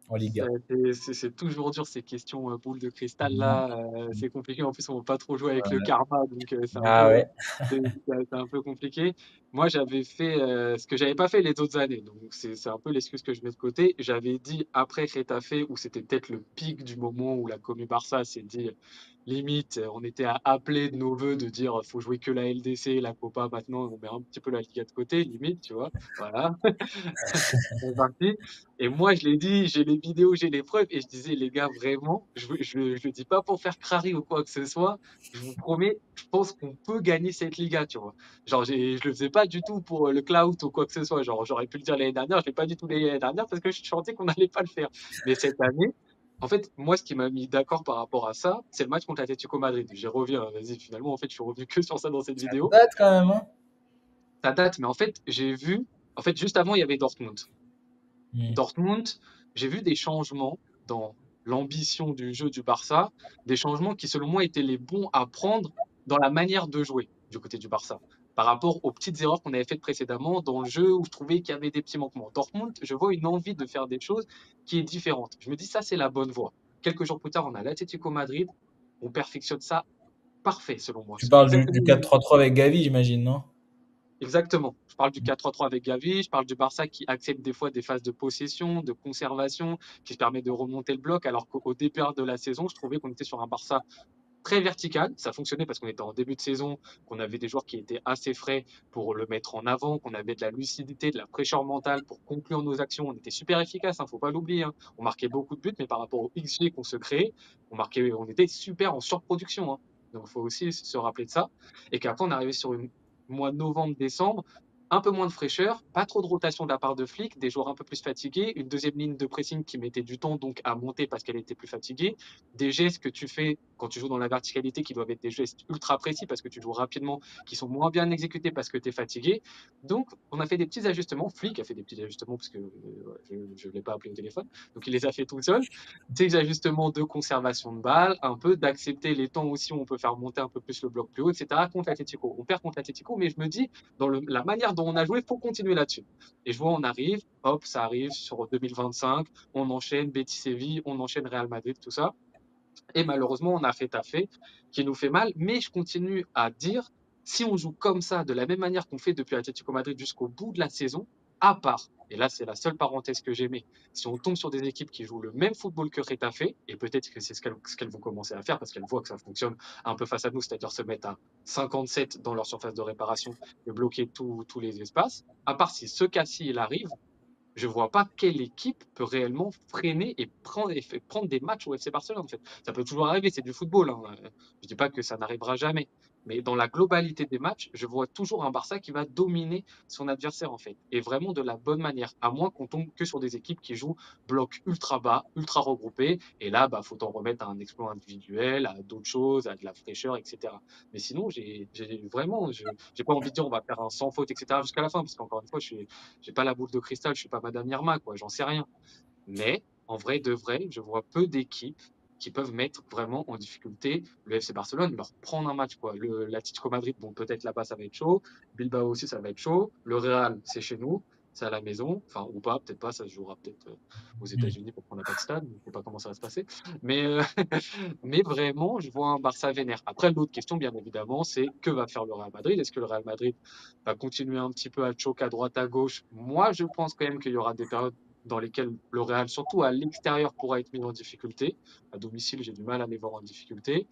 en Liga? C'est toujours dur ces questions boule de cristal Mhm. là. C'est compliqué. En plus, on ne veut pas trop jouer avec le karma, donc Ah ouais. c'est un peu compliqué. Moi, j'avais fait ce que j'avais pas fait les autres années, donc c'est un peu l'excuse que je mets de côté. J'avais dit après Retafe, où c'était peut-être le pic du moment où la commu Barça s'est dit limite, on était à appeler de nos voeux de dire faut jouer que la LDC, la Copa maintenant, on met un petit peu la Liga de côté, limite, tu vois. Voilà. C'est parti. Et moi, je l'ai dit, j'ai les vidéos, j'ai les preuves, et je disais, les gars, vraiment, je le dis pas pour faire crari ou quoi que ce soit, je vous promets, je pense qu'on peut gagner cette Liga, tu vois. Genre, je le faisais pas du tout pour le clout ou quoi que ce soit. Genre, j'aurais pu le dire l'année dernière, je l'ai pas du tout dit l'année dernière parce que je sentais qu'on n'allait pas le faire. Mais cette année, en fait, moi, ce qui m'a mis d'accord par rapport à ça, c'est le match contre l'Atlético Madrid. J'y reviens, vas-y, finalement, en fait, je suis revenu que sur ça dans cette Ça vidéo. date quand même, hein? Ça date, mais en fait, en fait, juste avant, il y avait Dortmund. Hmm. Dortmund, j'ai vu des changements dans l'ambition du jeu du Barça, des changements qui, selon moi, étaient les bons à prendre dans la manière de jouer du côté du Barça, par rapport aux petites erreurs qu'on avait faites précédemment dans le jeu où je trouvais qu'il y avait des petits manquements. Dortmund, je vois une envie de faire des choses qui est différente. Je me dis, ça, c'est la bonne voie. quelques jours plus tard, on a l'Atlético Madrid. On perfectionne ça parfait, selon moi. Tu C'est parles du exactement 4-3-3 avec Gavi, j'imagine, non? exactement. Je parle du 4-3-3 avec Gavi, je parle du Barça qui accepte des fois des phases de possession, de conservation, qui se permet de remonter le bloc, alors qu'au départ de la saison, je trouvais qu'on était sur un Barça très vertical. Ça fonctionnait parce qu'on était en début de saison, qu'on avait des joueurs qui étaient assez frais pour le mettre en avant, qu'on avait de la lucidité, de la fraîcheur mentale pour conclure nos actions. On était super efficace, faut pas l'oublier, hein. On marquait beaucoup de buts, mais par rapport au XG qu'on se créait, on était super en surproduction, hein. Donc, il faut aussi se rappeler de ça. Et qu'après, on est arrivé sur une mois de novembre-décembre, un peu moins de fraîcheur, pas trop de rotation de la part de Flick, des joueurs un peu plus fatigués, une deuxième ligne de pressing qui mettait du temps donc à monter parce qu'elle était plus fatiguée, des gestes que tu fais quand tu joues dans la verticalité qui doivent être des gestes ultra précis parce que tu joues rapidement, qui sont moins bien exécutés parce que tu es fatigué. Donc, on a fait des petits ajustements. Flick a fait des petits ajustements parce que je ne l'ai pas appelé au téléphone. Donc, il les a fait tout seul. Des ajustements de conservation de balles, un peu d'accepter les temps aussi où on peut faire monter un peu plus le bloc plus haut, etc. Contre l'Atletico. On perd contre l'Atletico, mais je me dis, dans la manière dont on a joué, il faut continuer là-dessus. Et je vois, on arrive, hop, ça arrive sur 2025, on enchaîne Betis Séville, on enchaîne Real Madrid, tout ça. Et malheureusement, on a fait taffer, qui nous fait mal. Mais je continue à dire, si on joue comme ça, de la même manière qu'on fait depuis Atlético Madrid jusqu'au bout de la saison, à part, et là c'est la seule parenthèse que j'aimais, si on tombe sur des équipes qui jouent le même football que Retafe, et peut-être que c'est ce qu'elles vont commencer à faire parce qu'elles voient que ça fonctionne un peu face à nous, c'est-à-dire se mettre à 57 dans leur surface de réparation et bloquer tous les espaces, à part si ce cas-ci il arrive, je vois pas quelle équipe peut réellement freiner et prendre des matchs au FC Barcelone, en fait. Ça peut toujours arriver, c'est du football, hein. Je dis pas que ça n'arrivera jamais. Mais dans la globalité des matchs, je vois toujours un Barça qui va dominer son adversaire, en fait. Et vraiment de la bonne manière. À moins qu'on tombe que sur des équipes qui jouent bloc ultra bas, ultra regroupés. Et là, bah, faut en remettre à un exploit individuel, à d'autres choses, à de la fraîcheur, etc. Mais sinon, j'ai pas envie de dire on va faire un sans faute, etc. jusqu'à la fin. Parce qu'encore une fois, j'ai pas la boule de cristal, je suis pas Madame Irma, quoi, j'en sais rien. Mais en vrai de vrai, je vois peu d'équipes qui peuvent mettre vraiment en difficulté le FC Barcelone, leur prendre un match, quoi. L'Atlético Madrid, bon, peut-être là-bas, ça va être chaud. Bilbao aussi, ça va être chaud. Le Real, c'est chez nous, c'est à la maison. Enfin, ou pas, peut-être pas, ça se jouera peut-être aux États-Unis parce qu'on n'a pas de stade. Je sais pas comment ça va se passer. Mais, mais vraiment, je vois un Barça vénère. Après, l'autre question, bien évidemment, c'est que va faire le Real Madrid? Est-ce que le Real Madrid va continuer un petit peu à choquer à droite, à gauche? Moi, je pense quand même qu'il y aura des périodes dans lesquels le Real, surtout à l'extérieur, pourra être mis en difficulté. À domicile, j'ai du mal à les voir en difficulté.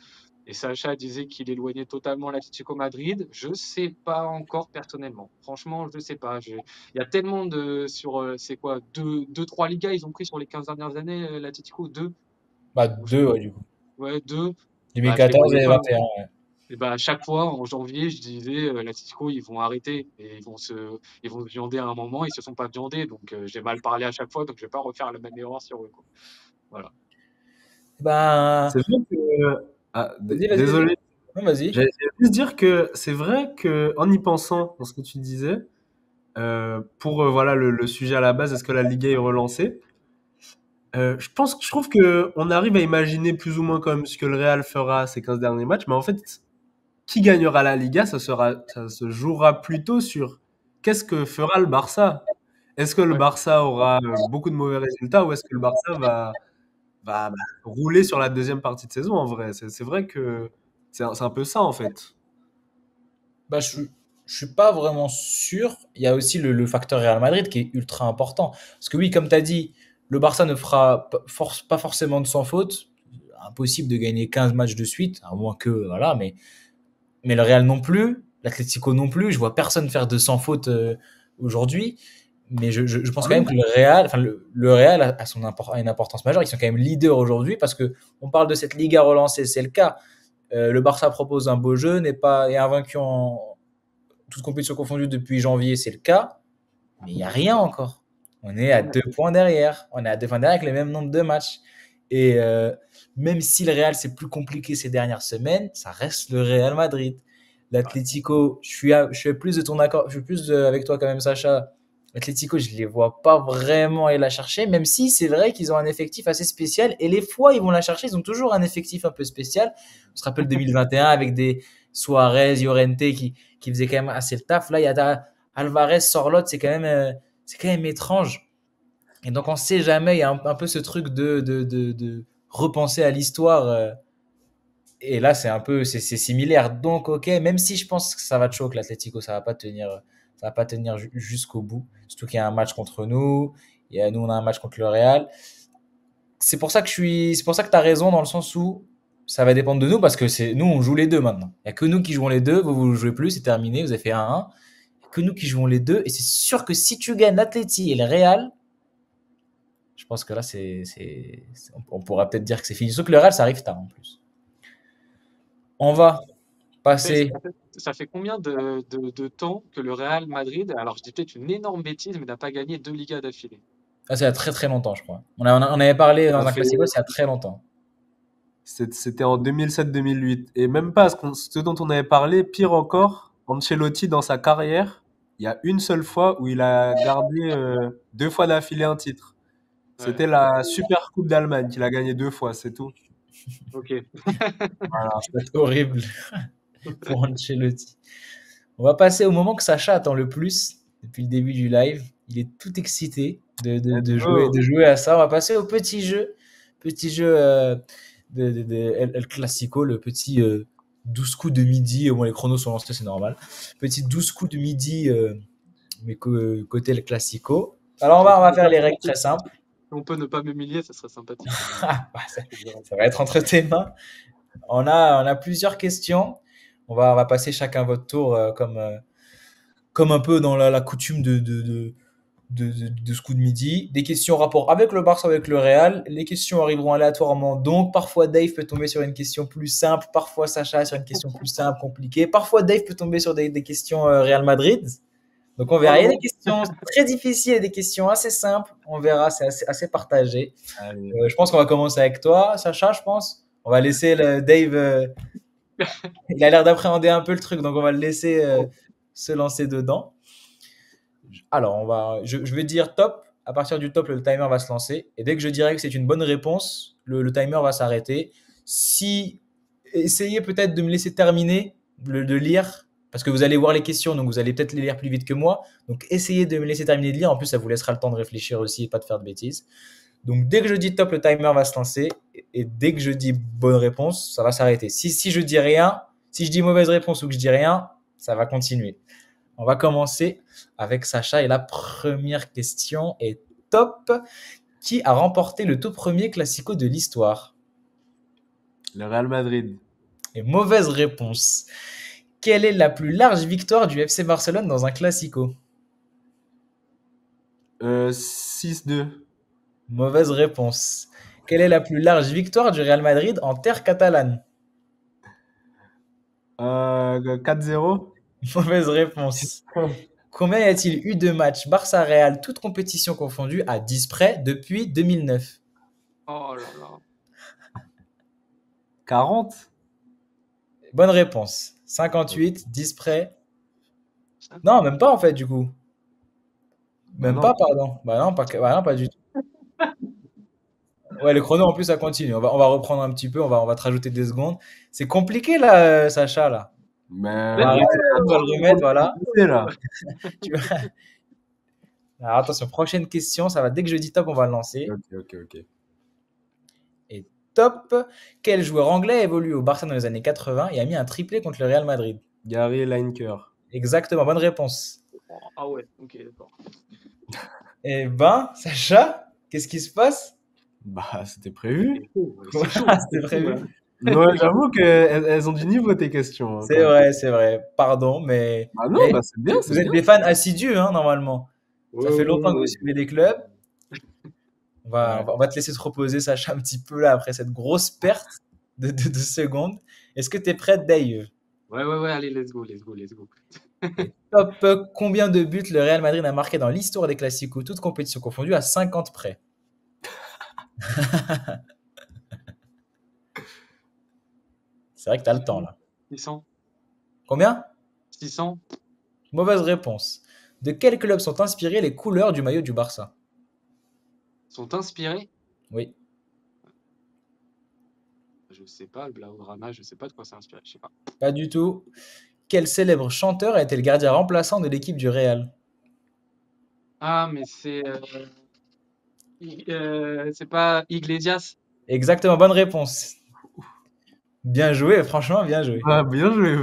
Et Sacha disait qu'il éloignait totalement l'Atlético Madrid. Je ne sais pas encore personnellement. Franchement, je ne sais pas. Il y a tellement c'est quoi, trois Ligas ils ont pris sur les 15 dernières années, l'Atlético, deux. Bah, Ou je sais 2, pas. ouais, du coup. Ouais, deux. Bah, je les 2014 voyais et pas. 21, ouais. Et bah, à chaque fois, en janvier, je disais, l'Atlético, ils vont arrêter et ils vont se viander à un moment. Ils se sont pas viandés, donc j'ai mal parlé à chaque fois, donc je vais pas refaire la même erreur sur eux, quoi. Voilà. Ben, C'est vrai que. Ah, vas-y. désolé. Non, vas-y. J'allais juste dire que c'est vrai que en y pensant dans ce que tu disais, pour voilà le sujet à la base, est-ce que la Liga est relancée? Je trouve que on arrive à imaginer plus ou moins comme ce que le Real fera ces 15 derniers matchs, mais en fait, qui gagnera la Liga, ça se jouera plutôt sur qu'est-ce que fera le Barça. Est-ce que le Ouais. Barça aura beaucoup de mauvais résultats ou est-ce que le Barça va rouler sur la deuxième partie de saison en vrai? C'est vrai que c'est un peu ça en fait. Bah, je suis pas vraiment sûr. Il y a aussi facteur Real Madrid qui est ultra important. Parce que oui, comme tu as dit, le Barça ne fera pas forcément de sans faute. Impossible de gagner 15 matchs de suite, à moins que, voilà, mais le Real non plus, l'Atlético non plus. Je vois personne faire de sans faute aujourd'hui. Mais je pense Ah quand même non. que le Real, le Real a une importance majeure. Ils sont quand même leaders aujourd'hui parce que on parle de cette Liga relancée, c'est le cas. Le Barça propose un beau jeu, est invaincu en toute compétition confondue depuis janvier, c'est le cas. Mais il n'y a rien encore. On est à 2 points derrière. On est à 2 points derrière avec le même nombre de matchs. Et même si le Real c'est plus compliqué ces dernières semaines, ça reste le Real Madrid. L'Atlético, je suis plus de ton accord, je suis plus avec toi quand même, Sacha. L'Atlético, je les vois pas vraiment aller la chercher, même si c'est vrai qu'ils ont un effectif assez spécial. Et les fois ils vont la chercher, ils ont toujours un effectif un peu spécial. On se rappelle 2021 avec des Suarez, Llorente qui faisaient quand même assez le taf. Là, il y a Alvarez, Sorloth, c'est quand même étrange. Et donc, on sait jamais, il y a un peu ce truc de repenser à l'histoire. Et là, c'est similaire. Donc, ok, même si je pense que ça va te choquer, l'Atlético, ça va pas tenir jusqu'au bout. Surtout qu'il y a un match contre nous, nous, on a un match contre le Real. C'est pour ça que t'as raison dans le sens où ça va dépendre de nous parce que nous, on joue les deux maintenant. Il y a que nous qui jouons les deux. Vous jouez plus, c'est terminé, vous avez fait 1-1. Il y a que nous qui jouons les deux. Et c'est sûr que si tu gagnes l'Atleti et le Real, je pense que là, on pourra peut-être dire que c'est fini. Sauf que le Real, ça arrive tard en plus. On va passer. Ça fait combien de temps que le Real Madrid, alors je dis peut-être une énorme bêtise, mais n'a pas gagné 2 Ligas d'affilée? Ah, c'est il y a très très longtemps, je crois. On avait parlé dans Ça un fait- classico, c'est il y a très longtemps. C'était en 2007-2008. Et même pas ce dont on avait parlé, pire encore, Ancelotti, dans sa carrière, il y a une seule fois où il a gardé 2 fois d'affilée un titre. Ouais, C'était la Super Coupe d'Allemagne qu'il a gagné 2 fois, c'est tout. ok. Voilà, c'est horrible pour Ancelotti. On va passer au moment que Sacha attend le plus depuis le début du live. Il est tout excité go. de jouer à ça. On va passer au petit jeu El Clasico, le petit 12 coups de midi. Au moins les chronos sont lancés, c'est normal. Petit 12 coups de midi, mais côté El Clasico. Alors on va faire les règles très simples. Si on peut ne pas m'humilier, ça serait sympathique. Ça va être entre tes mains. On a plusieurs questions. On va passer chacun votre tour comme un peu dans la coutume de ce coup de midi. Des questions en rapport avec le Barça, avec le Real. Les questions arriveront aléatoirement. Donc, parfois, Dave peut tomber sur une question plus simple. Parfois, Sacha sur une question plus simple, compliquée. Parfois, Dave peut tomber sur des questions Real Madrid. Donc, on verra. Il y a des questions très difficiles et des questions assez simples. On verra, c'est assez partagé. Allez. Je pense qu'on va commencer avec toi, Sacha, je pense. On va laisser Dave. Il a l'air d'appréhender un peu le truc, donc on va le laisser se lancer dedans. Alors, je vais dire top. À partir du top, le timer va se lancer. Et dès que je dirai que c'est une bonne réponse, le timer va s'arrêter. Essayez peut-être de me laisser terminer de lire, parce que vous allez voir les questions, donc vous allez peut-être les lire plus vite que moi. Donc, essayez de me laisser terminer de lire. En plus, ça vous laissera le temps de réfléchir aussi et pas de faire de bêtises. Donc, dès que je dis top, le timer va se lancer. Et dès que je dis bonne réponse, ça va s'arrêter. Si je dis rien, si je dis mauvaise réponse ou que je dis rien, ça va continuer. On va commencer avec Sacha. Et la première question est top. Qui a remporté le tout premier Classico de l'histoire? Le Real Madrid. Et mauvaise réponse. Quelle est la plus large victoire du FC Barcelone dans un Classico? 6-2. Mauvaise réponse. Quelle est la plus large victoire du Real Madrid en terre catalane? 4-0. Mauvaise réponse. Combien y a-t-il eu de matchs Barça-Real, toutes compétitions confondues, à 10 près depuis 2009? Oh là là. 40. Bonne réponse. 58, 10 près. Non, même pas en fait, du coup. Même non. pas, pardon. Bah non, pas du tout. Ouais, le chrono en plus ça continue. On va reprendre un petit peu, on va te rajouter des secondes. C'est compliqué là, Sacha là. Mais On va arrêter, on va le remettre, voilà. là. Tu vas- Alors attention, prochaine question, ça va dès que je dis top, on va le lancer. Ok. Et top, quel joueur anglais évolue au Barça dans les années 80 et a mis un triplé contre le Real Madrid? Gary Lineker. Exactement, bonne réponse. Ah ouais, ok, d'accord. Eh ben, Sacha, qu'est-ce qui se passe? Bah, c'était prévu. C'est chaud. C'était prévu. Ouais, j'avoue qu'elles ont du niveau, tes questions. Hein, C'est vrai, c'est vrai. Pardon, mais, Ah non, mais bah c'est bien, vous c'est êtes bien. des fans assidus, hein, normalement. Ça fait longtemps que vous Ouais. suivez les clubs. Ouais. On va te laisser te reposer, Sacha, un petit peu là, après cette grosse perte de secondes. Est-ce que tu es prête, Dave? Ouais, allez, let's go. Et top, combien de buts le Real Madrid a marqué dans l'histoire des Classicos, toutes compétitions confondues, à 50 près? C'est vrai que tu as le temps là. 600. Combien? 600. Mauvaise réponse. De quel club sont inspirées les couleurs du maillot du Barça? Sont inspirés? Oui. Je sais pas, le Blaugrana, je sais pas de quoi c'est inspiré, je sais pas. Pas du tout. Quel célèbre chanteur a été le gardien remplaçant de l'équipe du Real? Ah, mais c'est pas Iglesias. Exactement, bonne réponse. Bien joué, franchement, bien joué. Ah, bien joué,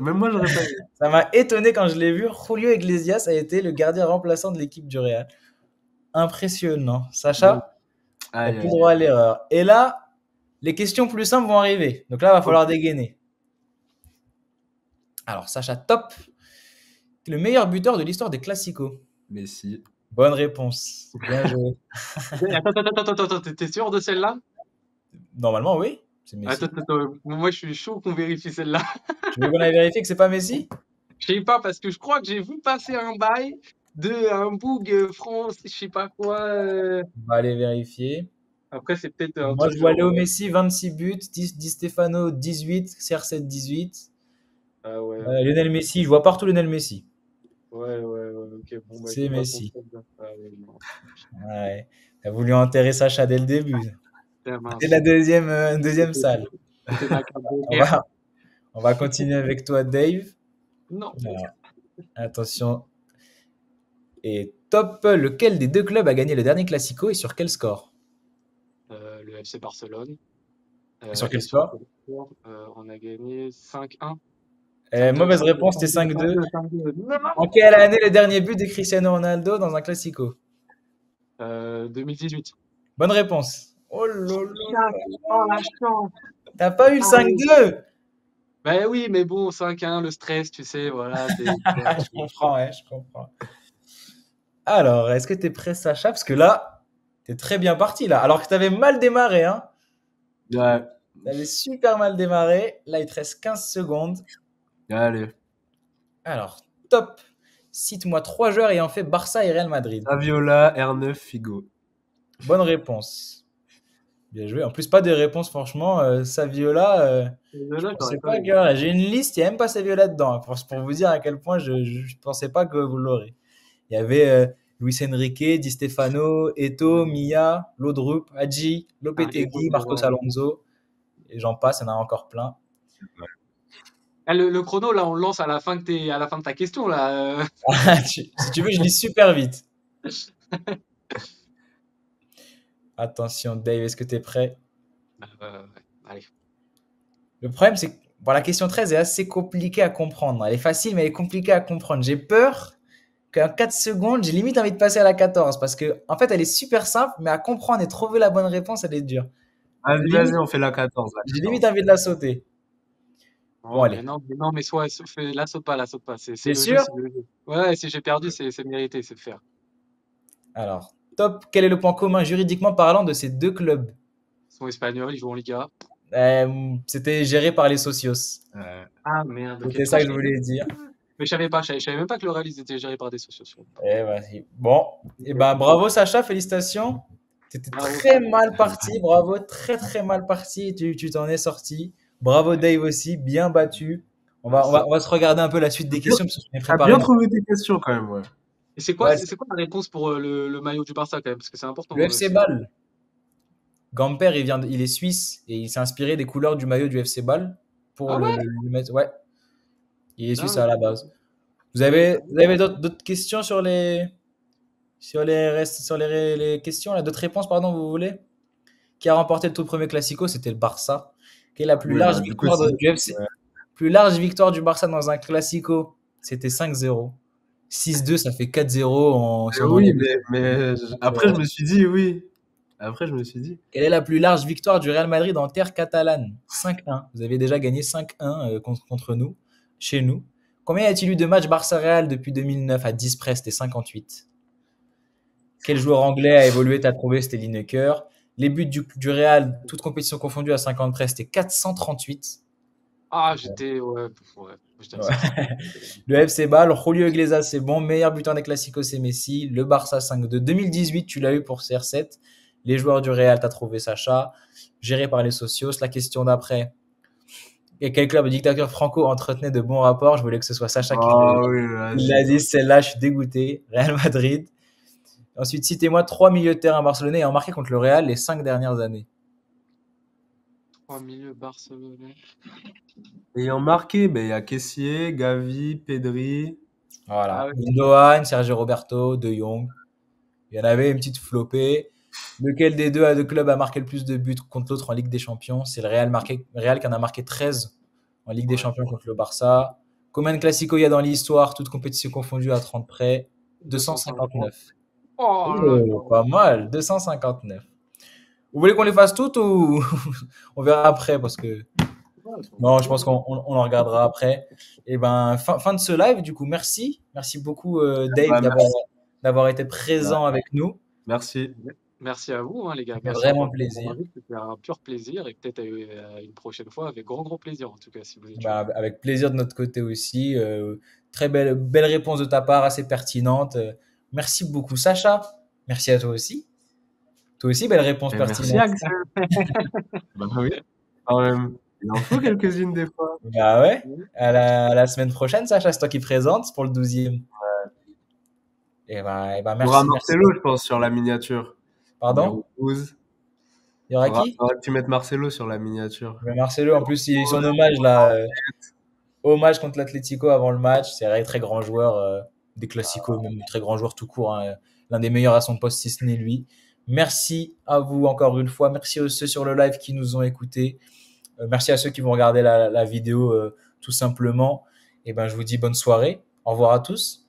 même moi, j'aurais pas eu. Ça m'a étonné quand je l'ai vu. Julio Iglesias a été le gardien remplaçant de l'équipe du Real. Impressionnant. Sacha, il n'y a Aïe, plus aïe. droit à l'erreur. Et là, les questions plus simples vont arriver. Donc là, il va falloir dégainer. Alors, Sacha, top. Le meilleur buteur de l'histoire des Classicos. Messi. Bonne réponse. Bien joué. Attends, t'es sûr de celle-là? Normalement, oui. C'est Messi. Attends, moi je suis chaud qu'on vérifie celle-là. Tu veux qu'on aille vérifier que c'est pas Messi? Je sais pas, parce que je crois que j'ai vu passer un bail de un boug France, je sais pas quoi. On va aller vérifier. Après, c'est peut-être un Moi, truc je vois genre. Léo Messi, 26 buts. Di Stefano, 18. CR7, 18. Ah ouais, Lionel Messi, je vois partout Lionel Messi. ouais, ok, bon, bah, C'est j'ai pas Messi. compris ça. Ah ouais, non. Ouais. T'as voulu enterrer Sacha dès le début. Putain, mince. C'est la deuxième salle. C'était ma carte de On guerre. va continuer avec toi, Dave. Non. Alors, attention. Et top, lequel des deux clubs a gagné le dernier Classico et sur quel score? Le FC Barcelone. Et sur quel Et sur score? quel score on a gagné 5-1. Mauvaise réponse, c'était 5-2. 5-2. Non. En quelle année le dernier but de Cristiano Ronaldo dans un Classico? 2018. Bonne réponse. Oh là Oh la chance. t'as pas eu le Ah oui. 5-2? Ben oui, mais bon, 5-1, le stress, tu sais, voilà. Je comprends, ouais, je comprends. Alors, est-ce que t'es prêt, Sacha? Parce que là, t'es très bien parti, là. Alors que t'avais mal démarré, hein. Ouais. T'avais super mal démarré. Là, il te reste 15 secondes. Allez. Alors, top. Cite-moi 3 joueurs ayant fait Barça et Real Madrid. Saviola, R9, Figo. Bonne réponse. Bien joué. En plus, pas de réponse, franchement. Saviola, je pensais pas que... J'ai une liste, il n'y a même pas Saviola dedans. Hein, pour vous dire à quel point je ne pensais pas que vous l'aurez. Il y avait Luis Enrique, Di Stefano, Eto'o, Milla, Laudrup, Hadji, Lopetegui, Marcos Alonso. Et j'en passe, il y en a encore plein. Le chrono, là, on le lance à la fin de ta question, là. Si tu veux, je lis super vite. Attention, Dave, est-ce que tu es prêt? Allez. Le problème, c'est que bon, la question 13 est assez compliquée à comprendre. Elle est facile, mais elle est compliquée à comprendre. J'ai peur qu'en 4 secondes, j'ai limite envie de passer à la 14 parce que, en fait, elle est super simple, mais à comprendre et trouver la bonne réponse, elle est dure. Vas-y, on fait la 14. J'ai limite envie de la sauter. Bon, allez. Mais soit, la saute pas. C'est sûr? le jeu. Ouais, si j'ai perdu, c'est mérité, c'est faire. Alors, top. Quel est le point commun juridiquement parlant de ces deux clubs? Ils sont espagnols, ils jouent en Liga. C'était géré par les socios. Ah merde. C'est ça que je voulais dire. Mais je savais même pas que le Real était géré par des socios. Bon, et bravo Sacha, félicitations. T'étais très mal parti, bravo, très très mal parti. Tu t'en es sorti. Bravo Dave aussi, bien battu. On va se regarder un peu la suite des questions parce que je m'ai préparé. T'as bien trouvé tes questions quand même, ouais. Et c'est quoi la réponse pour le maillot du Barça quand même, parce que c'est important. Le FC Bâle. Gamper, il est suisse et il s'est inspiré des couleurs du maillot du FC Bâle pour le mettre. Ouais, il est suisse à la base. Vous avez d'autres questions sur les questions là, d'autres réponses pardon, vous voulez? Qui a remporté le tout premier Classico? C'était le Barça. Quelle est la plus large victoire du FC? Plus large victoire du Barça dans un Classico, c'était 5-0. 6-2, ça fait 4-0 en. Oui, mais après je me suis dit oui. Quelle est la plus large victoire du Real Madrid en terre catalane? 5-1. Vous avez déjà gagné 5-1 contre nous, chez nous. Combien y a-t-il eu de matchs Barça-Real depuis 2009 à 10 près? C'était 58. Quel joueur anglais a évolué? T'as trouvé? C'était Lineker. Les buts du Real, toutes compétitions confondues à 50 près, c'était 438. Ah, j'étais. Ouais. Le FC Bâle, Julio Iglesias, c'est bon. Meilleur buteur des Classicos, c'est Messi. Le Barça 5-2. 2018, tu l'as eu pour CR7. Les joueurs du Real, t'as trouvé Sacha. Géré par les socios. La question d'après. Et quel club dictateur Franco entretenait de bons rapports? Je voulais que ce soit Sacha qui l'a dit. Celle-là, je suis dégoûté. Real Madrid. Ensuite, citez-moi 3 milieux de terrain barcelonais ayant marqué contre le Real les 5 dernières années. 3 milieux barcelonais. Ayant marqué, il y a Kessié, Gavi, Pedri. Voilà. Gundogan, Sergio Roberto, De Jong. Il y en avait une petite flopée. Lequel des deux clubs a marqué le plus de buts contre l'autre en Ligue des Champions? C'est le Real qui en a marqué 13 en Ligue des Ouais. Champions contre le Barça. Combien de classicos il y a dans l'histoire, toutes compétitions confondues à 30 près? 259. Oh là Oh, là. pas mal, 259. Vous voulez qu'on les fasse toutes ou on verra après parce que non, je pense qu'on en regardera après. Et ben fin de ce live du coup. Merci beaucoup Dave Bah, merci. d'avoir été présent avec nous. Merci. Merci à vous, hein, les gars. Ça fait Merci vraiment encore pour plaisir. l'invite. C'était un pur plaisir et peut-être une prochaine fois avec grand plaisir en tout cas si vous êtes chaud. Bah, avec plaisir de notre côté aussi. Très belle réponse de ta part, assez pertinente. Merci beaucoup Sacha. Merci à toi aussi. Toi aussi, belle réponse Et merci pertinente. Axel. Bah oui, quand même. Il en faut quelques-unes des fois. Bah ouais. À la semaine prochaine, Sacha, c'est toi qui présente pour le 12e. Et bah, Il y merci. aura Marcelo, je pense, sur la miniature. Pardon? Numéro 12. Il y aura qui? Faudra que tu mettes Marcelo sur la miniature. Mais Marcelo, en plus, son hommage là, hommage contre l'Atlético avant le match. C'est un très grand joueur, des classicos, même très grand joueur tout court, hein. L'un des meilleurs à son poste, si ce n'est lui. Merci à vous encore une fois. Merci à ceux sur le live qui nous ont écoutés. Merci à ceux qui vont regarder la vidéo tout simplement. Et ben, je vous dis bonne soirée. Au revoir à tous.